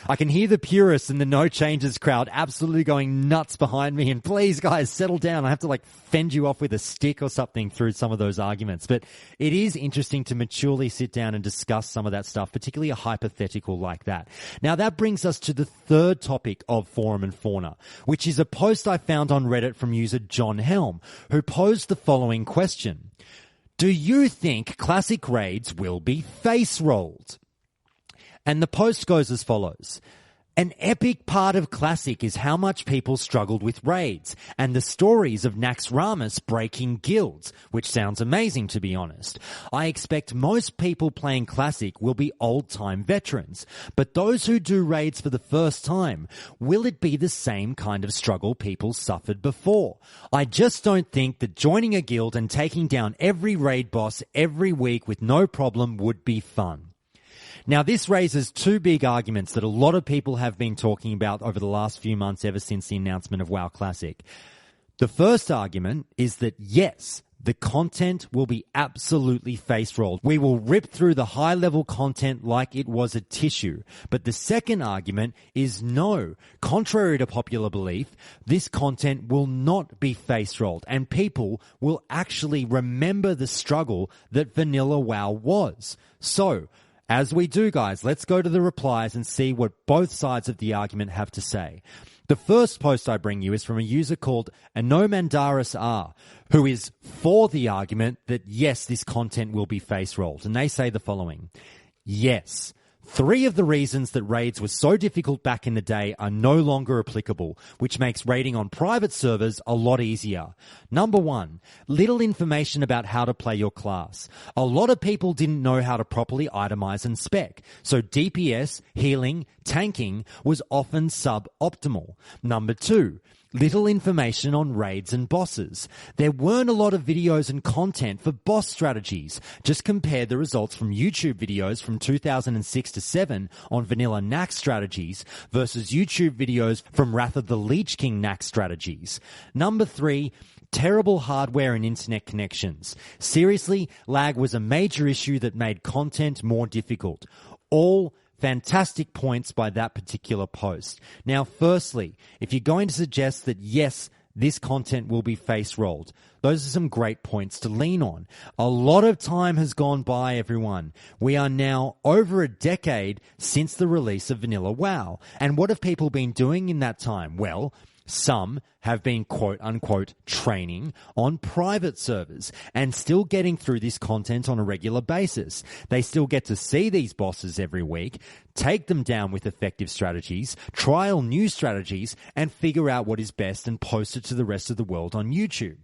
I can hear the purists and the no changes crowd absolutely going nuts behind me, and please, guys, settle down. I have to fend you off with a stick or something through some of those arguments, but it is interesting to maturely sit down and discuss some of that stuff, particularly a hypothetical like that. Now, that brings us to the third topic of Forum and Fauna, which is a post I found on Reddit from user John Helm, who posed the following question. Do you think classic raids will be face rolled? And the post goes as follows. An epic part of Classic is how much people struggled with raids and the stories of Naxxramas breaking guilds, which sounds amazing to be honest. I expect most people playing Classic will be old-time veterans, but those who do raids for the first time, will it be the same kind of struggle people suffered before? I just don't think that joining a guild and taking down every raid boss every week with no problem would be fun. Now, this raises two big arguments that a lot of people have been talking about over the last few months ever since the announcement of WoW Classic. The first argument is that, yes, the content will be absolutely face-rolled. We will rip through the high-level content like it was a tissue. But the second argument is no. Contrary to popular belief, this content will not be face-rolled, and people will actually remember the struggle that Vanilla WoW was. So, as we do, guys, let's go to the replies and see what both sides of the argument have to say. The first post I bring you is from a user called Anomandaris R, who is for the argument that yes, this content will be face rolled. And they say the following. Yes. 3 of the reasons that raids were so difficult back in the day are no longer applicable, which makes raiding on private servers a lot easier. Number 1, little information about how to play your class. A lot of people didn't know how to properly itemize and spec, so DPS, healing, tanking was often suboptimal. Number 2, little information on raids and bosses. There weren't a lot of videos and content for boss strategies. Just compare the results from YouTube videos from 2006 to 7 on vanilla Naxx strategies versus YouTube videos from Wrath of the Lich King Naxx strategies. Number 3, terrible hardware and internet connections. Seriously, lag was a major issue that made content more difficult. All fantastic points by that particular post. Now, firstly, if you're going to suggest that yes, this content will be face rolled, those are some great points to lean on. A lot of time has gone by, everyone. We are now over a decade since the release of Vanilla WoW. And what have people been doing in that time? Well, some have been quote-unquote training on private servers and still getting through this content on a regular basis. They still get to see these bosses every week, take them down with effective strategies, trial new strategies, and figure out what is best and post it to the rest of the world on YouTube.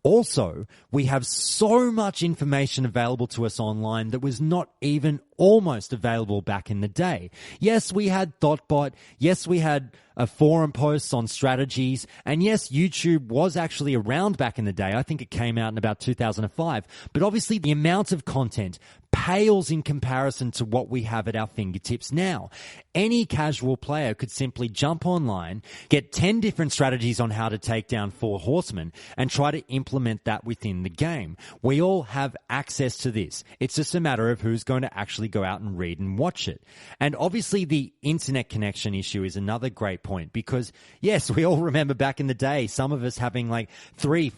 Also, we have so much information available to us online that was not even almost available back in the day. Yes, we had Thoughtbot. Yes, we had forum posts on strategies. And yes, YouTube was actually around back in the day. I think it came out in about 2005. But obviously, the amount of content pales in comparison to what we have at our fingertips now. Any casual player could simply jump online, get 10 different strategies on how to take down 4 horsemen, and try to implement that within the game. We all have access to this. It's just a matter of who's going to actually go out and read and watch it. And obviously the internet connection issue is another great point because, yes, we all remember back in the day, some of us having 300-400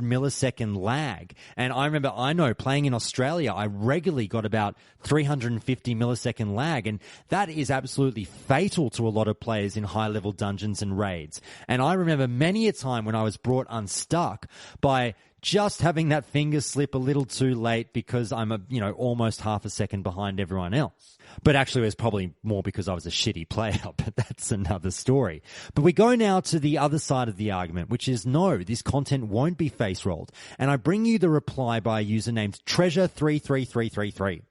millisecond lag. And I know playing in Australia, I regularly got about 350 millisecond lag, and that is absolutely fatal to a lot of players in high-level dungeons and raids. And I remember many a time when I was brought unstuck by just having that finger slip a little too late because I'm almost half a second behind everyone else. But actually it was probably more because I was a shitty player, but that's another story. But we go now to the other side of the argument, which is no, this content won't be face rolled. And I bring you the reply by a user named Treasure33333.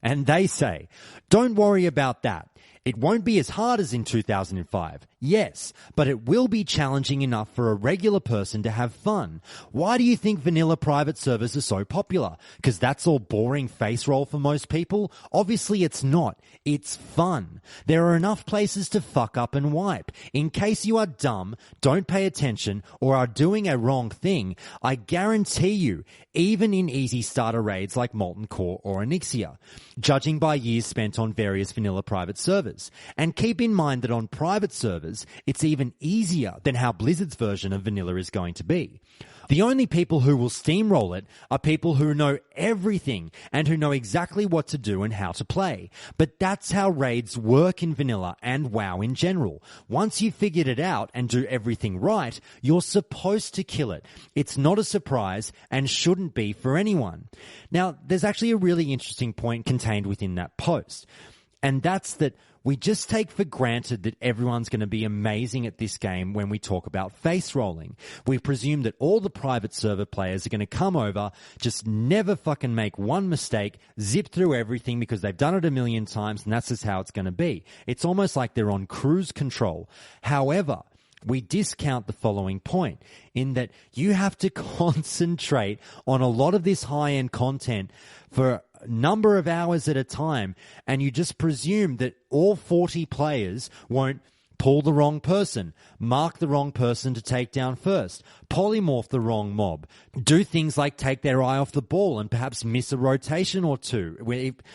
And they say, don't worry about that. It won't be as hard as in 2005. Yes, but it will be challenging enough for a regular person to have fun. Why do you think vanilla private servers are so popular? Because that's all boring face roll for most people? Obviously it's not. It's fun. There are enough places to fuck up and wipe. In case you are dumb, don't pay attention, or are doing a wrong thing, I guarantee you, even in easy starter raids like Molten Core or Onyxia, judging by years spent on various vanilla private servers. And keep in mind that on private servers, it's even easier than how Blizzard's version of vanilla is going to be. The only people who will steamroll it are people who know everything and who know exactly what to do and how to play. But that's how raids work in vanilla and WoW in general. Once you've figured it out and do everything right, you're supposed to kill it. It's not a surprise and shouldn't be for anyone. Now, there's actually a really interesting point contained within that post. And that's that we just take for granted that everyone's going to be amazing at this game when we talk about face rolling. We presume that all the private server players are going to come over, just never fucking make one mistake, zip through everything because they've done it a million times, and that's just how it's going to be. It's almost like they're on cruise control. However, we discount the following point in that you have to concentrate on a lot of this high-end content for a number of hours at a time, and you just presume that all 40 players won't pull the wrong person, mark the wrong person to take down first, polymorph the wrong mob, do things like take their eye off the ball and perhaps miss a rotation or two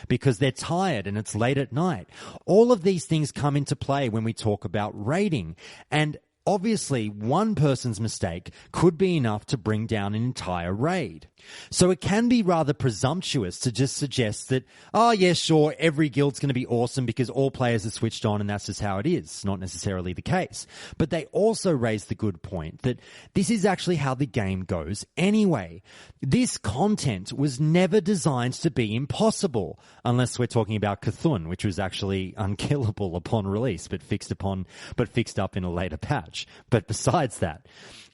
because they're tired and it's late at night. All of these things come into play when we talk about raiding, and obviously, one person's mistake could be enough to bring down an entire raid. So it can be rather presumptuous to just suggest that, oh yeah, sure, every guild's going to be awesome because all players are switched on and that's just how it is. It's not necessarily the case. But they also raise the good point that this is actually how the game goes anyway. This content was never designed to be impossible, unless we're talking about Cthulhu, which was actually unkillable upon release, but fixed up in a later patch. But besides that,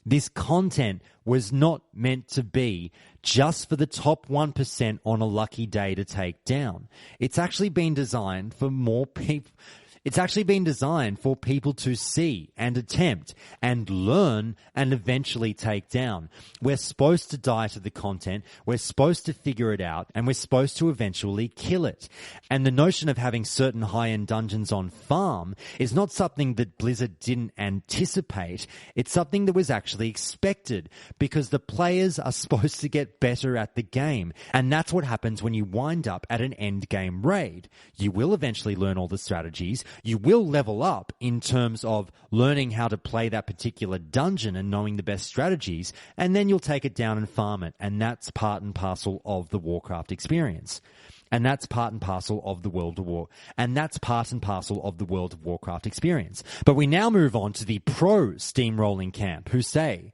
this content was not meant to be just for the top 1% on a lucky day to take down. It's actually been designed for more people. It's actually been designed for people to see and attempt and learn and eventually take down. We're supposed to die to the content, we're supposed to figure it out, and we're supposed to eventually kill it. And the notion of having certain high-end dungeons on farm is not something that Blizzard didn't anticipate. It's something that was actually expected because the players are supposed to get better at the game. And that's what happens when you wind up at an end game raid. You will eventually learn all the strategies. You will level up in terms of learning how to play that particular dungeon and knowing the best strategies, and then you'll take it down and farm it, and that's part and parcel of the Warcraft experience. And that's part and parcel of the World of Warcraft experience. But we now move on to the pro steamrolling camp who say,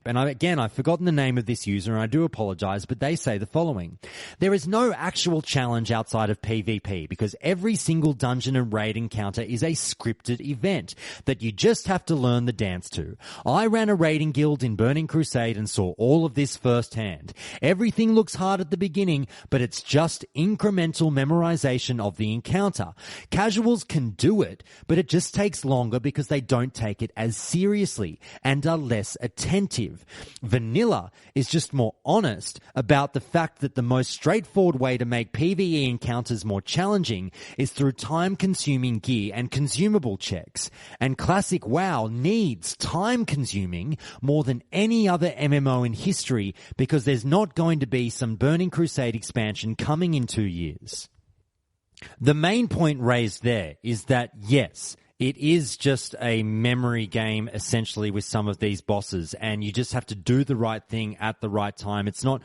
and I've forgotten the name of this user and I do apologize, but they say the following. There is no actual challenge outside of PvP because every single dungeon and raid encounter is a scripted event that you just have to learn the dance to. I ran a raiding guild in Burning Crusade and saw all of this firsthand. Everything looks hard at the beginning, but it's just incremental memorization of the encounter. Casuals can do it, but it just takes longer because they don't take it as seriously and are less attentive. Vanilla is just more honest about the fact that the most straightforward way to make PvE encounters more challenging is through time-consuming gear and consumable checks. And classic WoW needs time-consuming more than any other MMO in history because there's not going to be some Burning Crusade expansion coming in 2 years. The main point raised there is that, yes, it is just a memory game, essentially, with some of these bosses, and you just have to do the right thing at the right time. It's not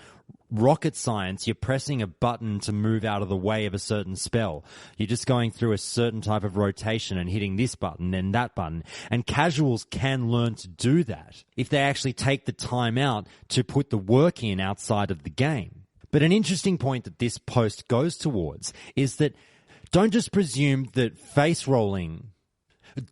rocket science. You're pressing a button to move out of the way of a certain spell. You're just going through a certain type of rotation and hitting this button, then that button. And casuals can learn to do that if they actually take the time out to put the work in outside of the game. But an interesting point that this post goes towards is that don't just presume that face rolling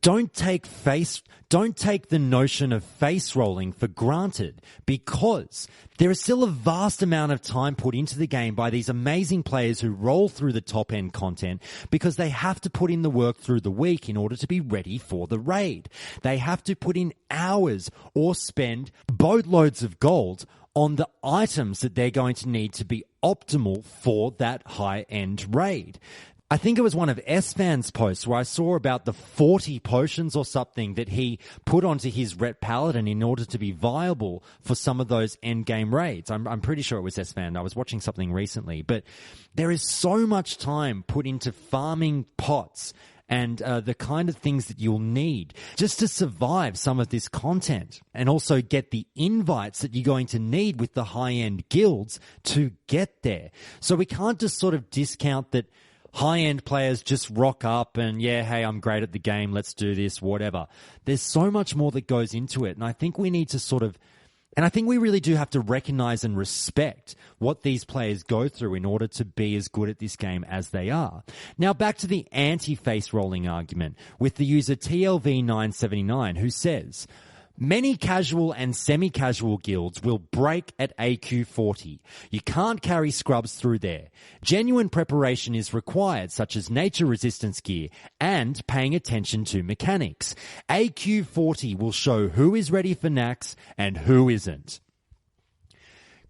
Don't take the notion of face rolling for granted, because there is still a vast amount of time put into the game by these amazing players who roll through the top end content because they have to put in the work through the week in order to be ready for the raid. They have to put in hours or spend boatloads of gold on the items that they're going to need to be optimal for that high-end raid. I think it was one of S-Fan's posts where I saw about the 40 potions or something that he put onto his Ret Paladin in order to be viable for some of those endgame raids. I'm pretty sure it was S-Fan. I was watching something recently. But there is so much time put into farming pots and the kind of things that you'll need just to survive some of this content, and also get the invites that you're going to need with the high-end guilds to get there. So we can't just sort of discount that high-end players just rock up and, yeah, hey, I'm great at the game, let's do this, whatever. There's so much more that goes into it, and I think we need to and I think we really do have to recognize and respect what these players go through in order to be as good at this game as they are. Now, back to the anti-face rolling argument with the user TLV979, who says, many casual and semi-casual guilds will break at AQ 40. You can't carry scrubs through there. Genuine preparation is required, such as nature resistance gear and paying attention to mechanics. AQ 40 will show who is ready for Nax and who isn't.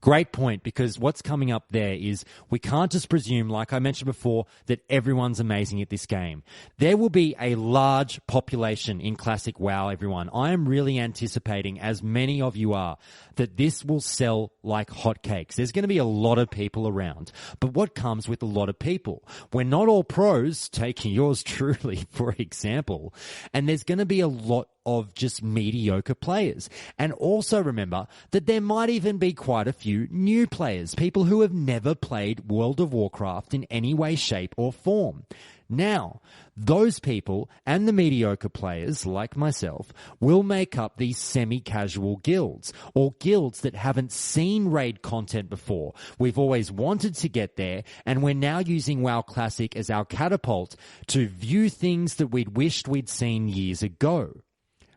Great point, because what's coming up there is we can't just presume, like I mentioned before, that everyone's amazing at this game. There will be a large population in Classic WoW, everyone. I am really anticipating, as many of you are, that this will sell like hotcakes. There's going to be a lot of people around. But what comes with a lot of people? We're not all pros, taking yours truly, for example. And there's going to be a lot of just mediocre players. And also remember that there might even be quite a few new players, people who have never played World of Warcraft in any way, shape, or form. Now, those people and the mediocre players, like myself, will make up these semi-casual guilds, or guilds that haven't seen raid content before. We've always wanted to get there, and we're now using WoW Classic as our catapult to view things that we'd wished we'd seen years ago.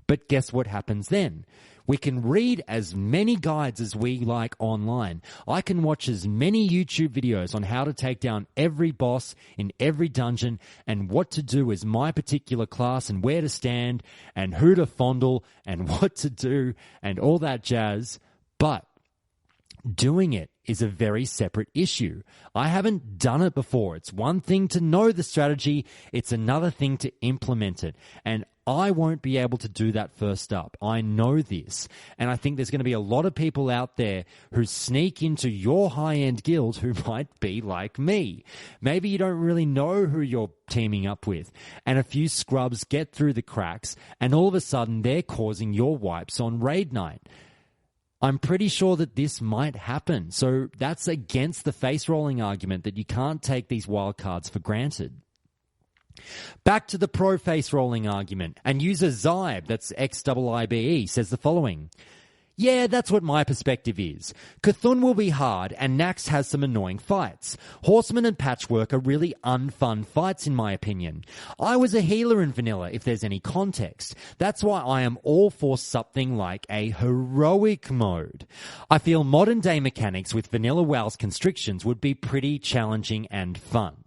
But guess what happens then? We can read as many guides as we like online. I can watch as many YouTube videos on how to take down every boss in every dungeon and what to do as my particular class and where to stand and who to fondle and what to do and all that jazz. But doing it is a very separate issue. I haven't done it before. It's one thing to know the strategy. It's another thing to implement it. And I won't be able to do that first up. I know this. And I think there's going to be a lot of people out there who sneak into your high-end guild who might be like me. Maybe you don't really know who you're teaming up with. And a few scrubs get through the cracks, and all of a sudden they're causing your wipes on raid night. I'm pretty sure that this might happen. So that's against the face rolling argument that you can't take these wildcards for granted. Back to the pro face rolling argument, and user Zybe, that's XIIBE, says the following. Yeah, that's what my perspective is. Cthulhu will be hard, and Nax has some annoying fights. Horseman and Patchwork are really unfun fights in my opinion. I was a healer in vanilla, if there's any context. That's why I am all for something like a heroic mode. I feel modern day mechanics with vanilla WoW's constrictions would be pretty challenging and fun.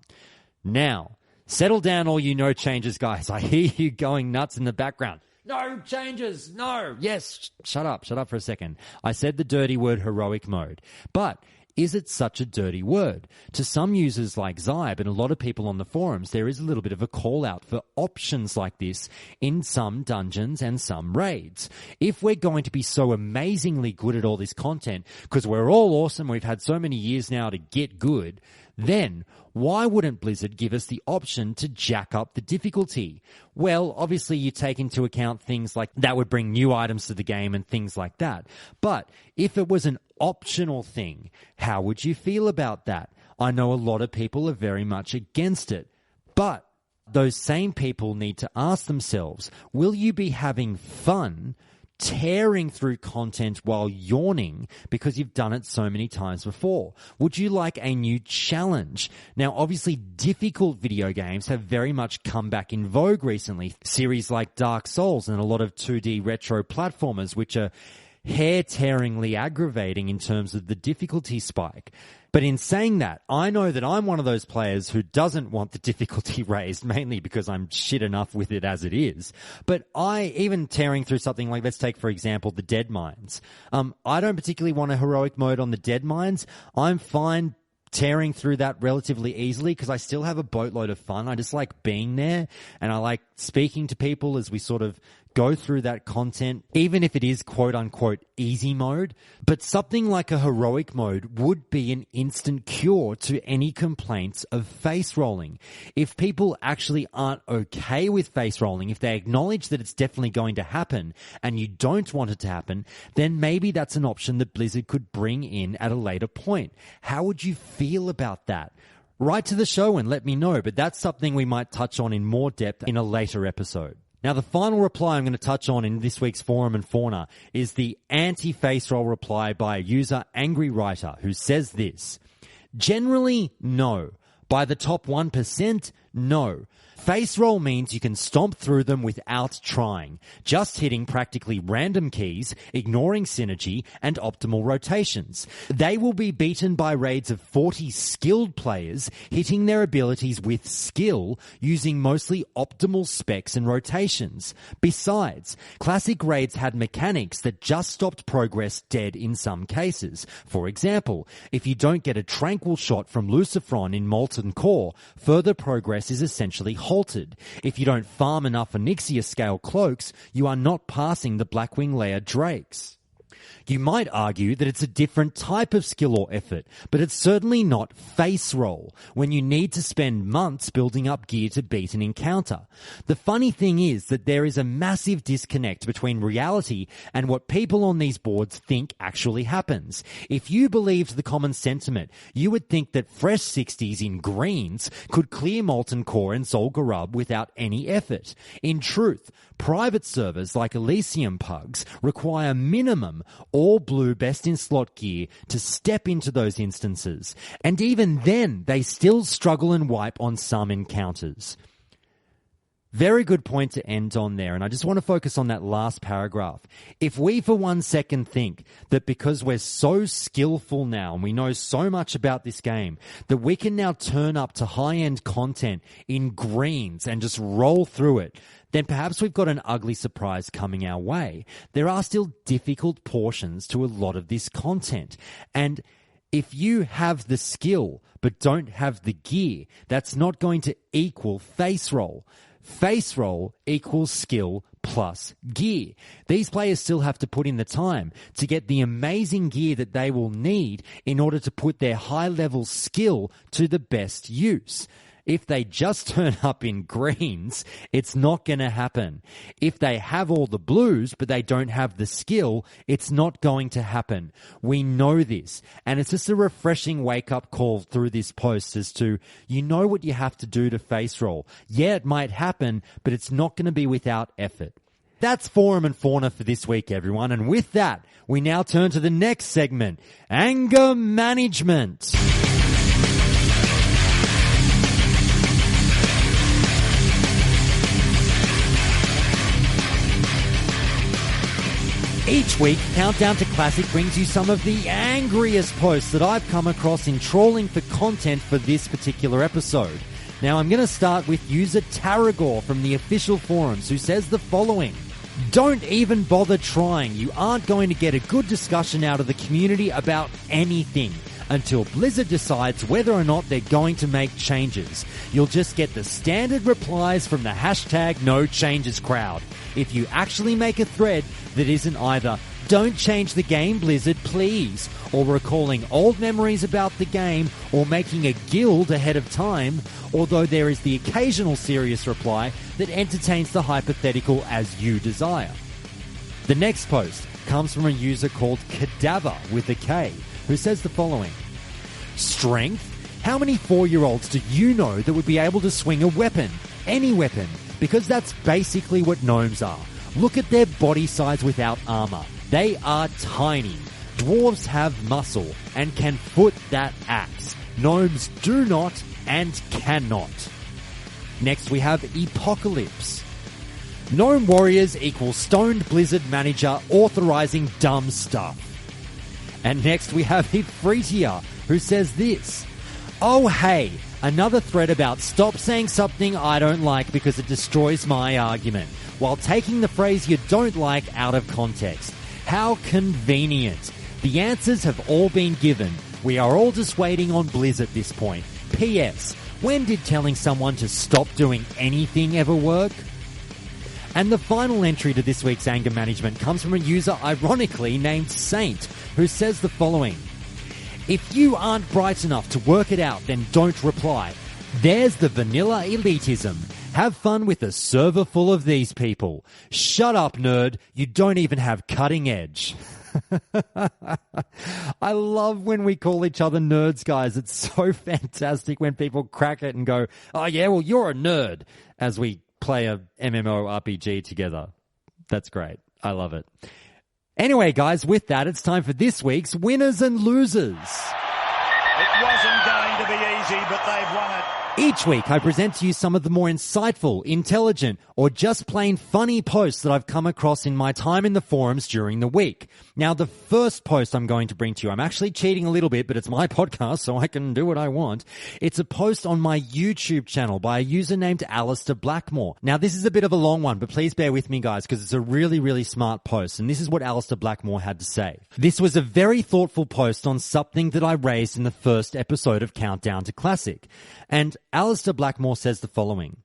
Now, settle down all you no changes guys. I hear you going nuts in the background. No changes, no. Yes, shut up for a second. I said the dirty word heroic mode. But is it such a dirty word? To some users like Zybe and a lot of people on the forums, there is a little bit of a call out for options like this in some dungeons and some raids. If we're going to be so amazingly good at all this content, because we're all awesome, we've had so many years now to get good, then why wouldn't Blizzard give us the option to jack up the difficulty? Well, obviously you take into account things like that would bring new items to the game and things like that. But if it was an optional thing, how would you feel about that? I know a lot of people are very much against it. But those same people need to ask themselves, will you be having fun tearing through content while yawning because you've done it so many times before? Would you like a new challenge? Now, obviously, difficult video games have very much come back in vogue recently. Series like Dark Souls and a lot of 2D retro platformers, which are hair-tearingly aggravating in terms of the difficulty spike. But in saying that, I know that I'm one of those players who doesn't want the difficulty raised, mainly because I'm shit enough with it as it is. But even tearing through something like, let's take, for example, the Dead Mines. I don't particularly want a heroic mode on the Dead Mines. I'm fine tearing through that relatively easily because I still have a boatload of fun. I just like being there, and I like speaking to people as we sort of go through that content, even if it is quote-unquote easy mode. But something like a heroic mode would be an instant cure to any complaints of face rolling. If people actually aren't okay with face rolling, if they acknowledge that it's definitely going to happen and you don't want it to happen, then maybe that's an option that Blizzard could bring in at a later point. How would you feel about that? Write to the show and let me know, but that's something we might touch on in more depth in a later episode. Now, the final reply I'm going to touch on in this week's Forum and Fauna is the anti-face roll reply by user Angry Writer, who says this: generally, no. By the top 1%, no. Face roll means you can stomp through them without trying, just hitting practically random keys, ignoring synergy and optimal rotations. They will be beaten by raids of 40 skilled players, hitting their abilities with skill, using mostly optimal specs and rotations. Besides, classic raids had mechanics that just stopped progress dead in some cases. For example, if you don't get a tranquil shot from Lucifron in Molten Core, further progress is essentially halted. If you don't farm enough Onyxia scale cloaks, you are not passing the Blackwing layer drakes. You might argue that it's a different type of skill or effort, but it's certainly not face roll, when you need to spend months building up gear to beat an encounter. The funny thing is that there is a massive disconnect between reality and what people on these boards think actually happens. If you believed the common sentiment, you would think that fresh 60s in greens could clear Molten Core and Zul'Gurub without any effort. In truth, private servers like Elysium Pugs require minimum all blue best in slot gear to step into those instances, and even then they still struggle and wipe on some encounters. Very good point to end on there, and I just want to focus on that last paragraph. If we for 1 second think that because we're so skillful now and we know so much about this game that we can now turn up to high-end content in greens and just roll through it, then perhaps we've got an ugly surprise coming our way. There are still difficult portions to a lot of this content, and if you have the skill but don't have the gear, that's not going to equal face roll. Face roll equals skill plus gear. These players still have to put in the time to get the amazing gear that they will need in order to put their high-level skill to the best use. If they just turn up in greens, it's not going to happen. If they have all the blues, but they don't have the skill, it's not going to happen. We know this. And it's just a refreshing wake-up call through this post as to, you know what you have to do to face roll. Yeah, it might happen, but it's not going to be without effort. That's Forum and Fauna for this week, everyone. And with that, we now turn to the next segment, Anger Management. Each week, Countdown to Classic brings you some of the angriest posts that I've come across in trawling for content for this particular episode. Now, I'm going to start with user Taragor from the official forums, who says the following: don't even bother trying. You aren't going to get a good discussion out of the community about anything until Blizzard decides whether or not they're going to make changes. You'll just get the standard replies from the #NoChanges crowd. If you actually make a thread that isn't either "Don't change the game, Blizzard, please," or recalling old memories about the game, or making a guild ahead of time, although there is the occasional serious reply that entertains the hypothetical as you desire. The next post comes from a user called Cadaver with a K, who says the following: strength? How many 4-year-olds do you know that would be able to swing a weapon? Any weapon. Because that's basically what gnomes are. Look at their body size without armor. They are tiny. Dwarves have muscle and can foot that axe. Gnomes do not and cannot. Next we have Apocalypse. Gnome warriors equal stoned blizzard manager authorizing dumb stuff. And next we have Ifritia, who says this. Oh hey, another thread about stop saying something I don't like because it destroys my argument, while taking the phrase you don't like out of context. How convenient. The answers have all been given. We are all just waiting on Blizz at this point. P.S. When did telling someone to stop doing anything ever work? And the final entry to this week's anger management comes from a user ironically named Saint, who says the following. If you aren't bright enough to work it out, then don't reply. There's the vanilla elitism. Have fun with a server full of these people. Shut up, nerd. You don't even have cutting edge. I love when we call each other nerds, guys. It's so fantastic when people crack it and go, oh yeah, well, you're a nerd, as we play a MMORPG together. That's great. I love it. Anyway, guys, with that, it's time for this week's Winners and Losers. It wasn't going to be easy, but they've won it. Each week, I present to you some of the more insightful, intelligent, or just plain funny posts that I've come across in my time in the forums during the week. Now, the first post I'm going to bring to you, I'm actually cheating a little bit, but it's my podcast, so I can do what I want. It's a post on my YouTube channel by a user named Alistair Blackmore. Now, this is a bit of a long one, but please bear with me, guys, because it's a really, really smart post, and this is what Alistair Blackmore had to say. This was a very thoughtful post on something that I raised in the first episode of Countdown to Classic. And Alistair Blackmore says the following.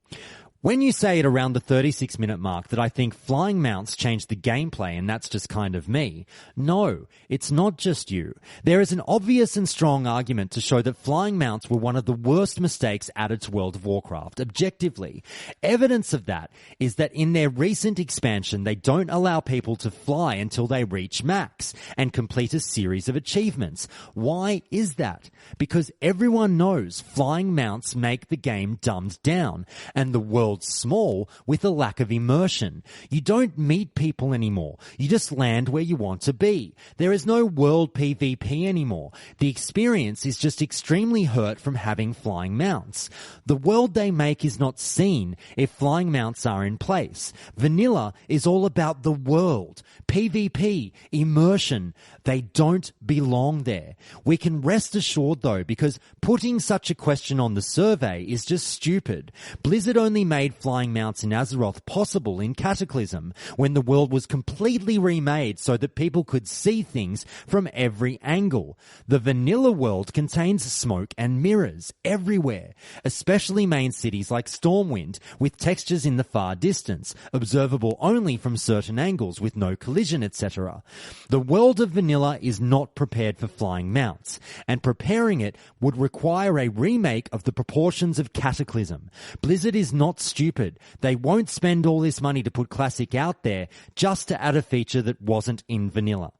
When you say at around the 36-minute mark that I think flying mounts change the gameplay and that's just kind of me, no, it's not just you. There is an obvious and strong argument to show that flying mounts were one of the worst mistakes added to World of Warcraft, objectively. Evidence of that is that in their recent expansion, they don't allow people to fly until they reach max and complete a series of achievements. Why is that? Because everyone knows flying mounts make the game dumbed down and the world small with a lack of immersion. You don't meet people anymore. You just land where you want to be. There is no world PvP anymore. The experience is just extremely hurt from having flying mounts. The world they make is not seen if flying mounts are in place. Vanilla is all about the world. PvP, immersion, they don't belong there. We can rest assured though, because putting such a question on the survey is just stupid. Blizzard only made flying mounts in Azeroth possible in Cataclysm, when the world was completely remade so that people could see things from every angle. The vanilla world contains smoke and mirrors everywhere, especially main cities like Stormwind, with textures in the far distance, observable only from certain angles with no collision, etc. The world of vanilla is not prepared for flying mounts, and preparing it would require a remake of the proportions of Cataclysm. Blizzard is not stupid. They won't spend all this money to put Classic out there just to add a feature that wasn't in vanilla.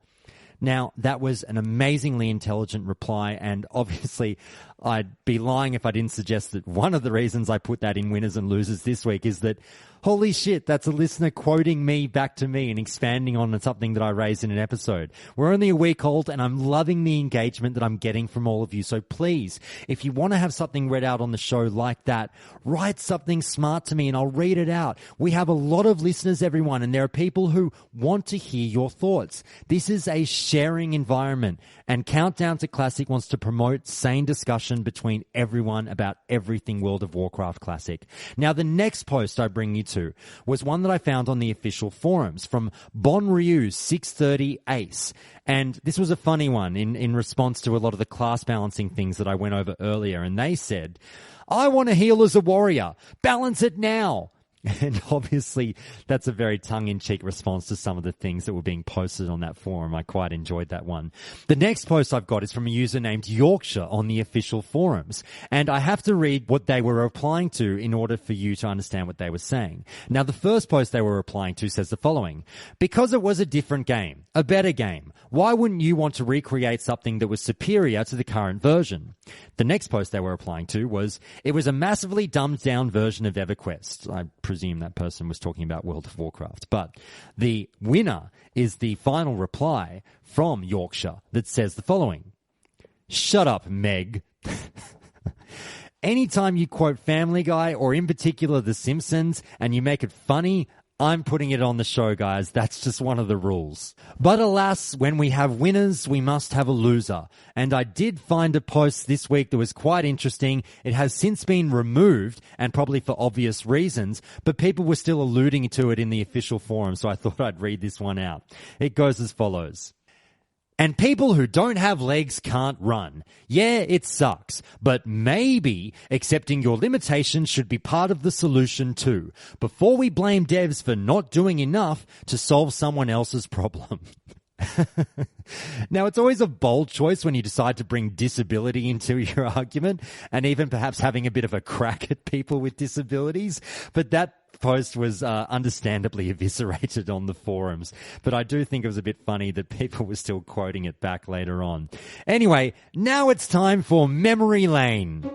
Now, that was an amazingly intelligent reply, and obviously I'd be lying if I didn't suggest that one of the reasons I put that in Winners and Losers this week is that, holy shit, that's a listener quoting me back to me and expanding on something that I raised in an episode. We're only a week old, and I'm loving the engagement that I'm getting from all of you. So please, if you want to have something read out on the show like that, write something smart to me and I'll read it out. We have a lot of listeners, everyone, and there are people who want to hear your thoughts. This is a sharing environment, and Countdown to Classic wants to promote sane discussion between everyone about everything World of Warcraft Classic. Now, the next post I bring you to was one that I found on the official forums from Bonryu 630 Ace. And this was a funny one in response to a lot of the class balancing things that I went over earlier. And they said, I want to heal as a warrior. Balance it now. And obviously, that's a very tongue-in-cheek response to some of the things that were being posted on that forum. I quite enjoyed that one. The next post I've got is from a user named Yorkshire on the official forums. And I have to read what they were replying to in order for you to understand what they were saying. Now, the first post they were replying to says the following. Because it was a different game, a better game, why wouldn't you want to recreate something that was superior to the current version? The next post they were replying to was, it was a massively dumbed-down version of EverQuest. I presume that person was talking about World of Warcraft. But the winner is the final reply from Yorkshire that says the following. Shut up, Meg. Anytime you quote Family Guy, or in particular The Simpsons, and you make it funny, I'm putting it on the show, guys. That's just one of the rules. But alas, when we have winners, we must have a loser. And I did find a post this week that was quite interesting. It has since been removed, and probably for obvious reasons, but people were still alluding to it in the official forum, so I thought I'd read this one out. It goes as follows. And people who don't have legs can't run. Yeah, it sucks, but maybe accepting your limitations should be part of the solution too, before we blame devs for not doing enough to solve someone else's problem. Now, it's always a bold choice when you decide to bring disability into your argument, and even perhaps having a bit of a crack at people with disabilities, but that post was understandably eviscerated on the forums, but I do think it was a bit funny that people were still quoting it back later on. Anyway, now it's time for Memory Lane.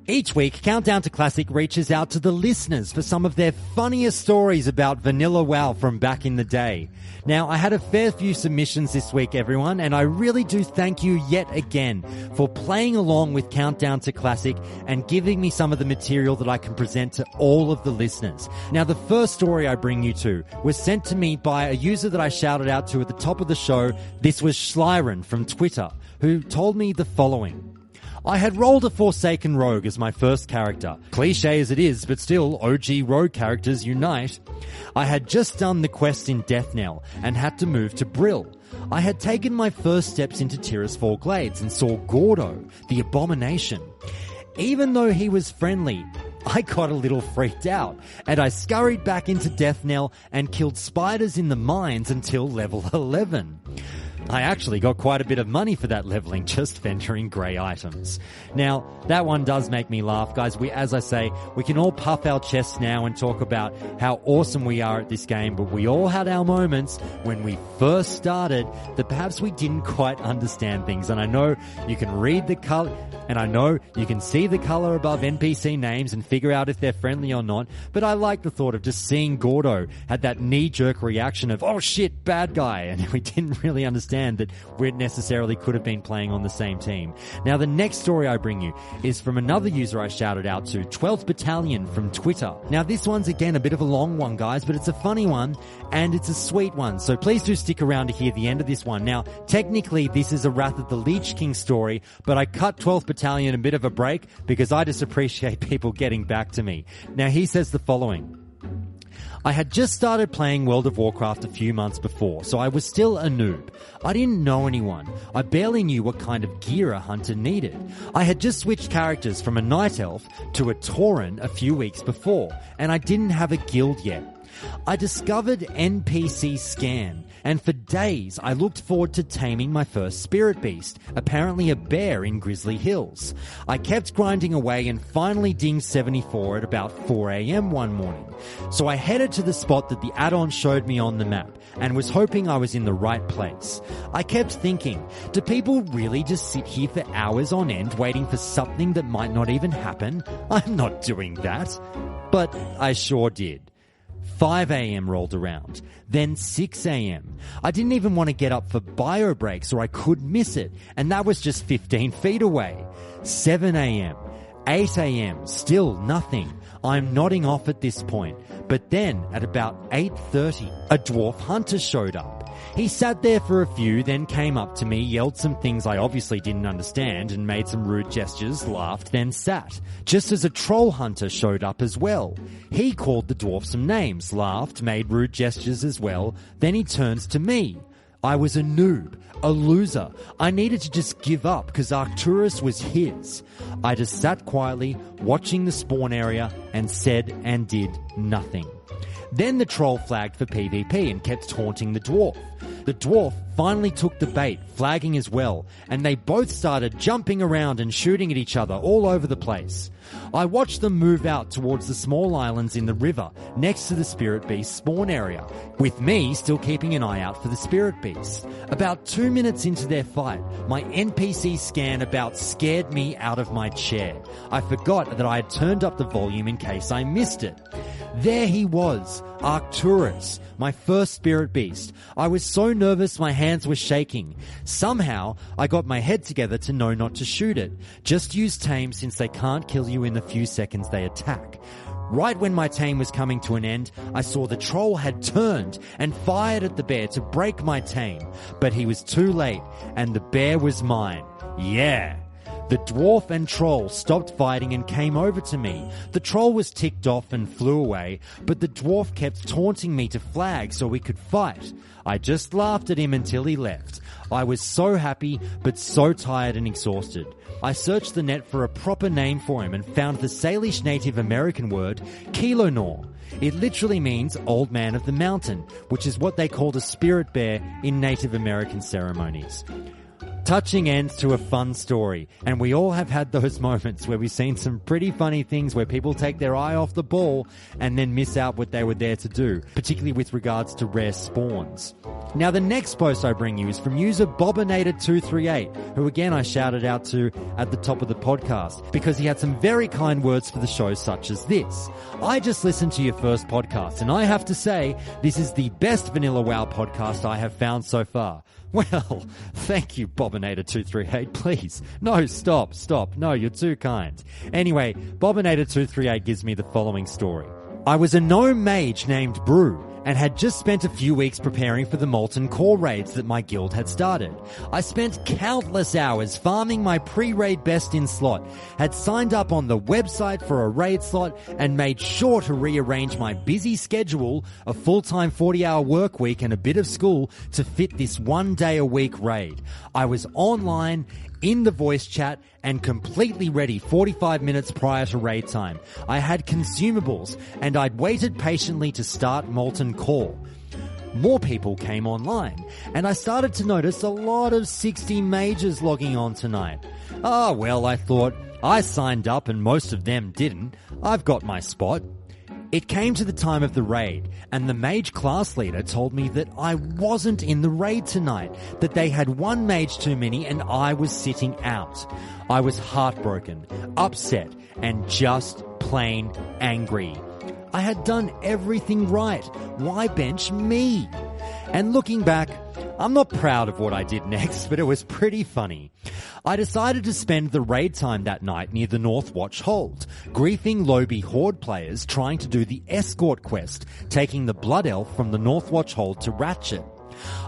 Each week, Countdown to Classic reaches out to the listeners for some of their funniest stories about Vanilla WoW from back in the day. Now, I had a fair few submissions this week, everyone, and I really do thank you yet again for playing along with Countdown to Classic and giving me some of the material that I can present to all of the listeners. Now, the first story I bring you to was sent to me by a user that I shouted out to at the top of the show. This was Schlyren from Twitter, who told me the following. I had rolled a Forsaken Rogue as my first character. Cliche as it is, but still, OG Rogue characters unite. I had just done the quest in Deathnell and had to move to Brill. I had taken my first steps into Tirisfal Glades and saw Gordo, the Abomination. Even though he was friendly, I got a little freaked out, and I scurried back into Deathnell and killed spiders in the mines until level 11. I actually got quite a bit of money for that leveling just venturing grey items. Now, that one does make me laugh, guys. As I say, we can all puff our chests now and talk about how awesome we are at this game, but we all had our moments when we first started that perhaps we didn't quite understand things. And I know you can read the color, and I know you can see the color above NPC names and figure out if they're friendly or not, but I like the thought of just seeing Gordo had that knee-jerk reaction of, oh shit, bad guy, and we didn't really understand that we necessarily could have been playing on the same team. Now, the next story I bring you is from another user I shouted out to, 12th Battalion from Twitter. Now, this one's again a bit of a long one, guys, but it's a funny one and it's a sweet one. So please do stick around to hear the end of this one. Now, technically, this is a Wrath of the Lich King story, but I cut 12th Battalion a bit of a break because I just appreciate people getting back to me. Now, he says the following. I had just started playing World of Warcraft a few months before, so I was still a noob. I didn't know anyone. I barely knew what kind of gear a hunter needed. I had just switched characters from a Night Elf to a Tauren a few weeks before, and I didn't have a guild yet. I discovered NPC Scan, and for days I looked forward to taming my first spirit beast, apparently a bear in Grizzly Hills. I kept grinding away and finally dinged 74 at about 4 a.m. one morning. So I headed to the spot that the add-on showed me on the map and was hoping I was in the right place. I kept thinking, do people really just sit here for hours on end waiting for something that might not even happen? I'm not doing that. But I sure did. 5 a.m. rolled around, then 6 a.m. I didn't even want to get up for bio breaks or I could miss it, and that was just 15 feet away. 7 a.m., 8 a.m., still nothing. I'm nodding off at this point, but then at about 8:30, a dwarf hunter showed up. He sat there for a few, then came up to me, yelled some things I obviously didn't understand, and made some rude gestures, laughed, then sat. Just as a troll hunter showed up as well. He called the dwarf some names, laughed, made rude gestures as well, then he turns to me. I was a noob, a loser. I needed to just give up because Arcturus was his. I just sat quietly, watching the spawn area, and said and did nothing. Then the troll flagged for PvP and kept taunting the dwarf. The dwarf finally took the bait, flagging as well, and they both started jumping around and shooting at each other all over the place. I watched them move out towards the small islands in the river next to the spirit beast spawn area, with me still keeping an eye out for the spirit beast. About 2 minutes into their fight, my NPC scan about scared me out of my chair. I forgot that I had turned up the volume in case I missed it. There he was, Arcturus, my first spirit beast. I was so nervous my hands were shaking. Somehow, I got my head together to know not to shoot it. Just use tame since they can't kill you in the few seconds they attack. Right when my tame was coming to an end, I saw the troll had turned and fired at the bear to break my tame. But he was too late, and the bear was mine. Yeah! The dwarf and troll stopped fighting and came over to me. The troll was ticked off and flew away, but the dwarf kept taunting me to flag so we could fight. I just laughed at him until he left. I was so happy, but so tired and exhausted. I searched the net for a proper name for him and found the Salish Native American word, Kilonor. It literally means old man of the mountain, which is what they called a spirit bear in Native American ceremonies. Touching ends to a fun story, and we all have had those moments where we've seen some pretty funny things where people take their eye off the ball and then miss out what they were there to do, particularly with regards to rare spawns. Now the next post I bring you is from user Bobinator238, who again I shouted out to at the top of the podcast, because he had some very kind words for the show such as this. I just listened to your first podcast, and I have to say, this is the best Vanilla WoW podcast I have found so far. Well, thank you, Bobinator238. Please. No, stop. No, you're too kind. Anyway, Bobinator238 gives me the following story. I was a gnome mage named Brew, and had just spent a few weeks preparing for the Molten Core raids that my guild had started. I spent countless hours farming my pre-raid best in slot, had signed up on the website for a raid slot, and made sure to rearrange my busy schedule, a full-time 40-hour work week and a bit of school to fit this 1 day a week raid. I was online, in the voice chat, and completely ready 45 minutes prior to raid time. I had consumables, and I'd waited patiently to start Molten Core. More people came online, and I started to notice a lot of 60 mages logging on tonight. Ah, well, I thought, I signed up and most of them didn't. I've got my spot. It came to the time of the raid, and the mage class leader told me that I wasn't in the raid tonight, that they had one mage too many and I was sitting out. I was heartbroken, upset, and just plain angry. I had done everything right. Why bench me? And looking back, I'm not proud of what I did next, but it was pretty funny. I decided to spend the raid time that night near the North Watch Hold, griefing Lobby Horde players trying to do the escort quest, taking the Blood Elf from the North Watch Hold to Ratchet.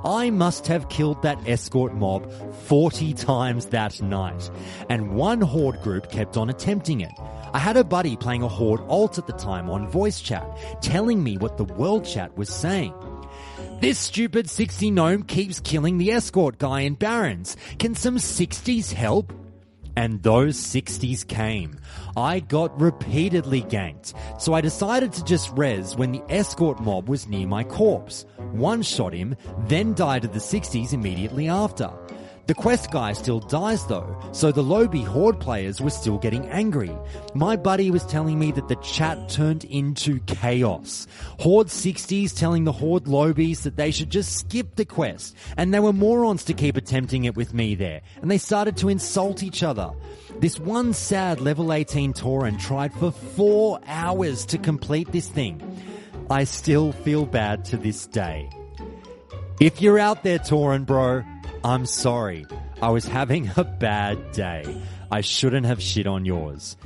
I must have killed that escort mob 40 times that night, and one Horde group kept on attempting it. I had a buddy playing a Horde alt at the time on voice chat, telling me what the world chat was saying. This stupid 60 gnome keeps killing the escort guy in Barrens. Can some 60s help? And those 60s came. I got repeatedly ganked, so I decided to just res when the escort mob was near my corpse. One shot him, then died of the 60s immediately after. The quest guy still dies though, so the Lobby Horde players were still getting angry. My buddy was telling me that the chat turned into chaos. Horde 60s telling the Horde Lobies that they should just skip the quest, and they were morons to keep attempting it with me there, and they started to insult each other. This one sad level 18 Tauren tried for 4 hours to complete this thing. I still feel bad to this day. If you're out there, Tauren bro, I'm sorry. I was having a bad day. I shouldn't have shit on yours.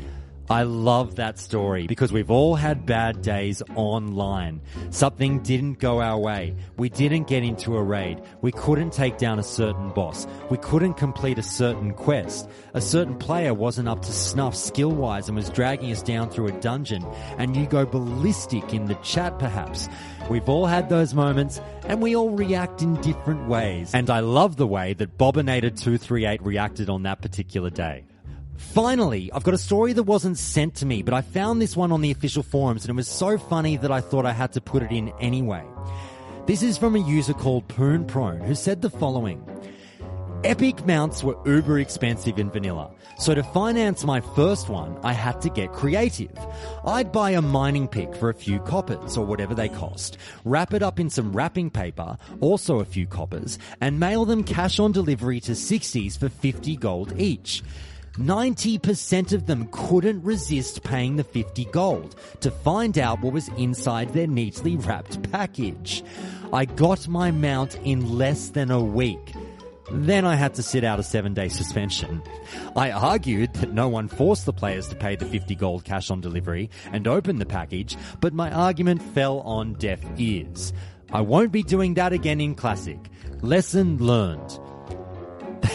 I love that story because we've all had bad days online. Something didn't go our way. We didn't get into a raid. We couldn't take down a certain boss. We couldn't complete a certain quest. A certain player wasn't up to snuff skill-wise and was dragging us down through a dungeon. And you go ballistic in the chat perhaps. We've all had those moments, and we all react in different ways. And I love the way that Bobinator238 reacted on that particular day. Finally, I've got a story that wasn't sent to me, but I found this one on the official forums, and it was so funny that I thought I had to put it in anyway. This is from a user called Poon Prone, who said the following. Epic mounts were uber expensive in vanilla, so to finance my first one, I had to get creative. I'd buy a mining pick for a few coppers, or whatever they cost, wrap it up in some wrapping paper, also a few coppers, and mail them cash on delivery to 60s for 50 gold each. 90% of them couldn't resist paying the 50 gold to find out what was inside their neatly wrapped package. I got my mount in less than a week. Then I had to sit out a 7-day suspension. I argued that no one forced the players to pay the 50 gold cash on delivery and open the package, but my argument fell on deaf ears. I won't be doing that again in Classic. Lesson learned.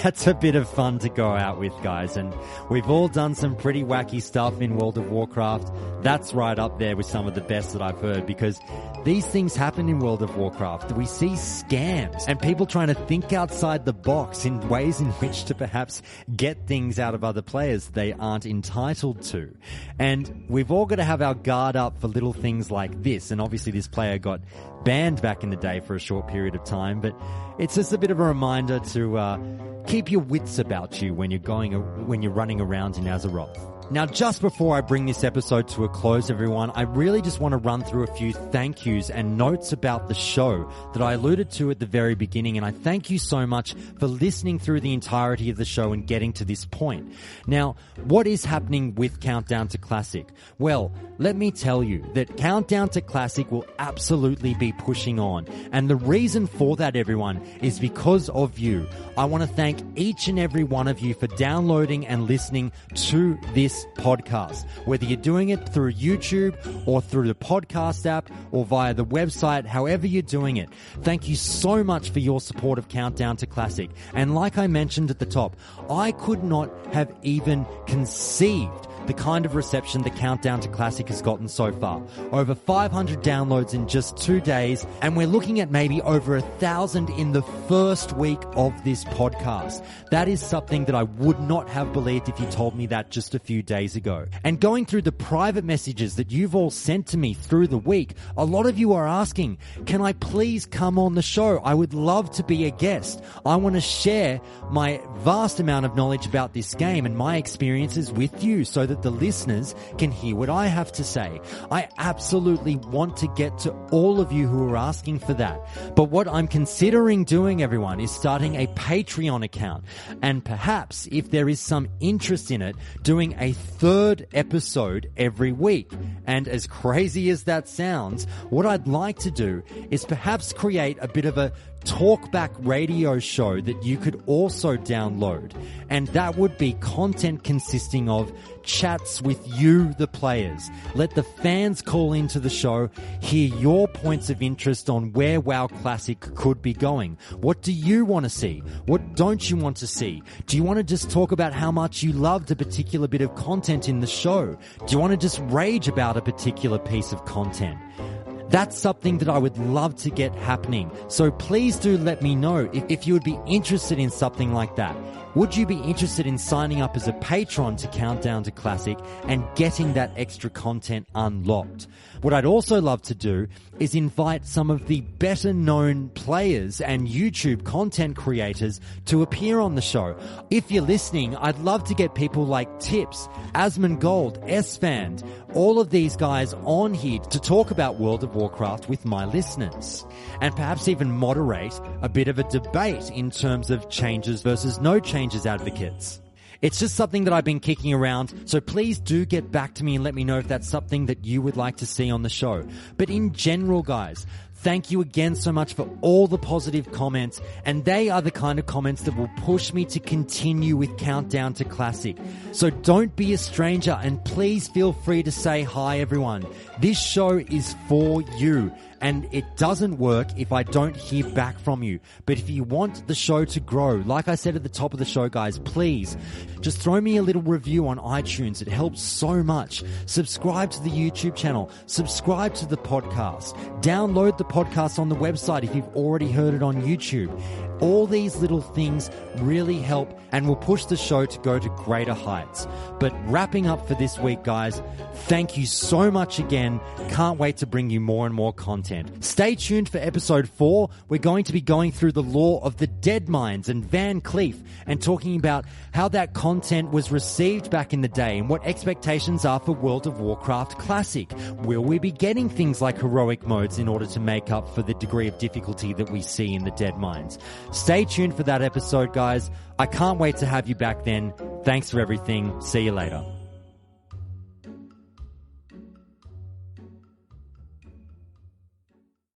That's a bit of fun to go out with, guys, and we've all done some pretty wacky stuff in World of Warcraft. That's right up there with some of the best that I've heard, because these things happen in World of Warcraft. We see scams and people trying to think outside the box in ways in which to perhaps get things out of other players they aren't entitled to. And we've all got to have our guard up for little things like this. And obviously this player got banned back in the day for a short period of time, but it's just a bit of a reminder to keep your wits about you when you're running around in Azeroth. Now, just before I bring this episode to a close, everyone, I really just want to run through a few thank yous and notes about the show that I alluded to at the very beginning, and I thank you so much for listening through the entirety of the show and getting to this point. Now, what is happening with Countdown to Classic? Well, let me tell you that Countdown to Classic will absolutely be pushing on, and the reason for that, everyone, is because of you. I want to thank each and every one of you for downloading and listening to this podcast, whether you're doing it through YouTube or through the podcast app or via the website, however you're doing it. Thank you so much for your support of Countdown to Classic. And like I mentioned at the top, I could not have even conceived the kind of reception the Countdown to Classic has gotten so far. Over 500 downloads in just 2 days, and we're looking at maybe over 1,000 in the first week of this podcast. That is something that I would not have believed if you told me that just a few days ago. And going through the private messages that you've all sent to me through the week, a lot of you are asking, can I please come on the show? I would love to be a guest. I want to share my vast amount of knowledge about this game and my experiences with you so that the listeners can hear what I have to say. I absolutely want to get to all of you who are asking for that. But what I'm considering doing, everyone, is starting a Patreon account. And perhaps, if there is some interest in it, doing a third episode every week. And as crazy as that sounds, what I'd like to do is perhaps create a bit of a talkback radio show that you could also download. And that would be content consisting of chats with you, the players. Let the fans call into the show, hear your points of interest on where WoW Classic could be going. What do you want to see? What don't you want to see? Do you want to just talk about how much you loved a particular bit of content in the show? Do you want to just rage about a particular piece of content? That's something that I would love to get happening. So please do let me know if you would be interested in something like that. Would you be interested in signing up as a patron to Countdown to Classic and getting that extra content unlocked? What I'd also love to do is invite some of the better known players and YouTube content creators to appear on the show. If you're listening, I'd love to get people like Tips, Asmongold, Esfand, all of these guys on here to talk about World of Warcraft with my listeners. And perhaps even moderate a bit of a debate in terms of changes versus no changes advocates. It's just something that I've been kicking around, so please do get back to me and let me know if that's something that you would like to see on the show. But in general, guys, thank you again so much for all the positive comments, and they are the kind of comments that will push me to continue with Countdown to Classic. So don't be a stranger, and please feel free to say hi, everyone. This show is for you. And it doesn't work if I don't hear back from you. But if you want the show to grow, like I said at the top of the show, guys, please just throw me a little review on iTunes. It helps so much. Subscribe to the YouTube channel. Subscribe to the podcast. Download the podcast on the website if you've already heard it on YouTube. All these little things really help and will push the show to go to greater heights. But wrapping up for this week, guys, thank you so much again. Can't wait to bring you more and more content. Stay tuned for episode 4. We're going to be going through the lore of the Dead Mines and Van Cleef and talking about how that content was received back in the day and what expectations are for World of Warcraft Classic. Will we be getting things like heroic modes in order to make up for the degree of difficulty that we see in the Dead Mines? Stay tuned for that episode, guys. I can't wait to have you back then. Thanks for everything. See you later.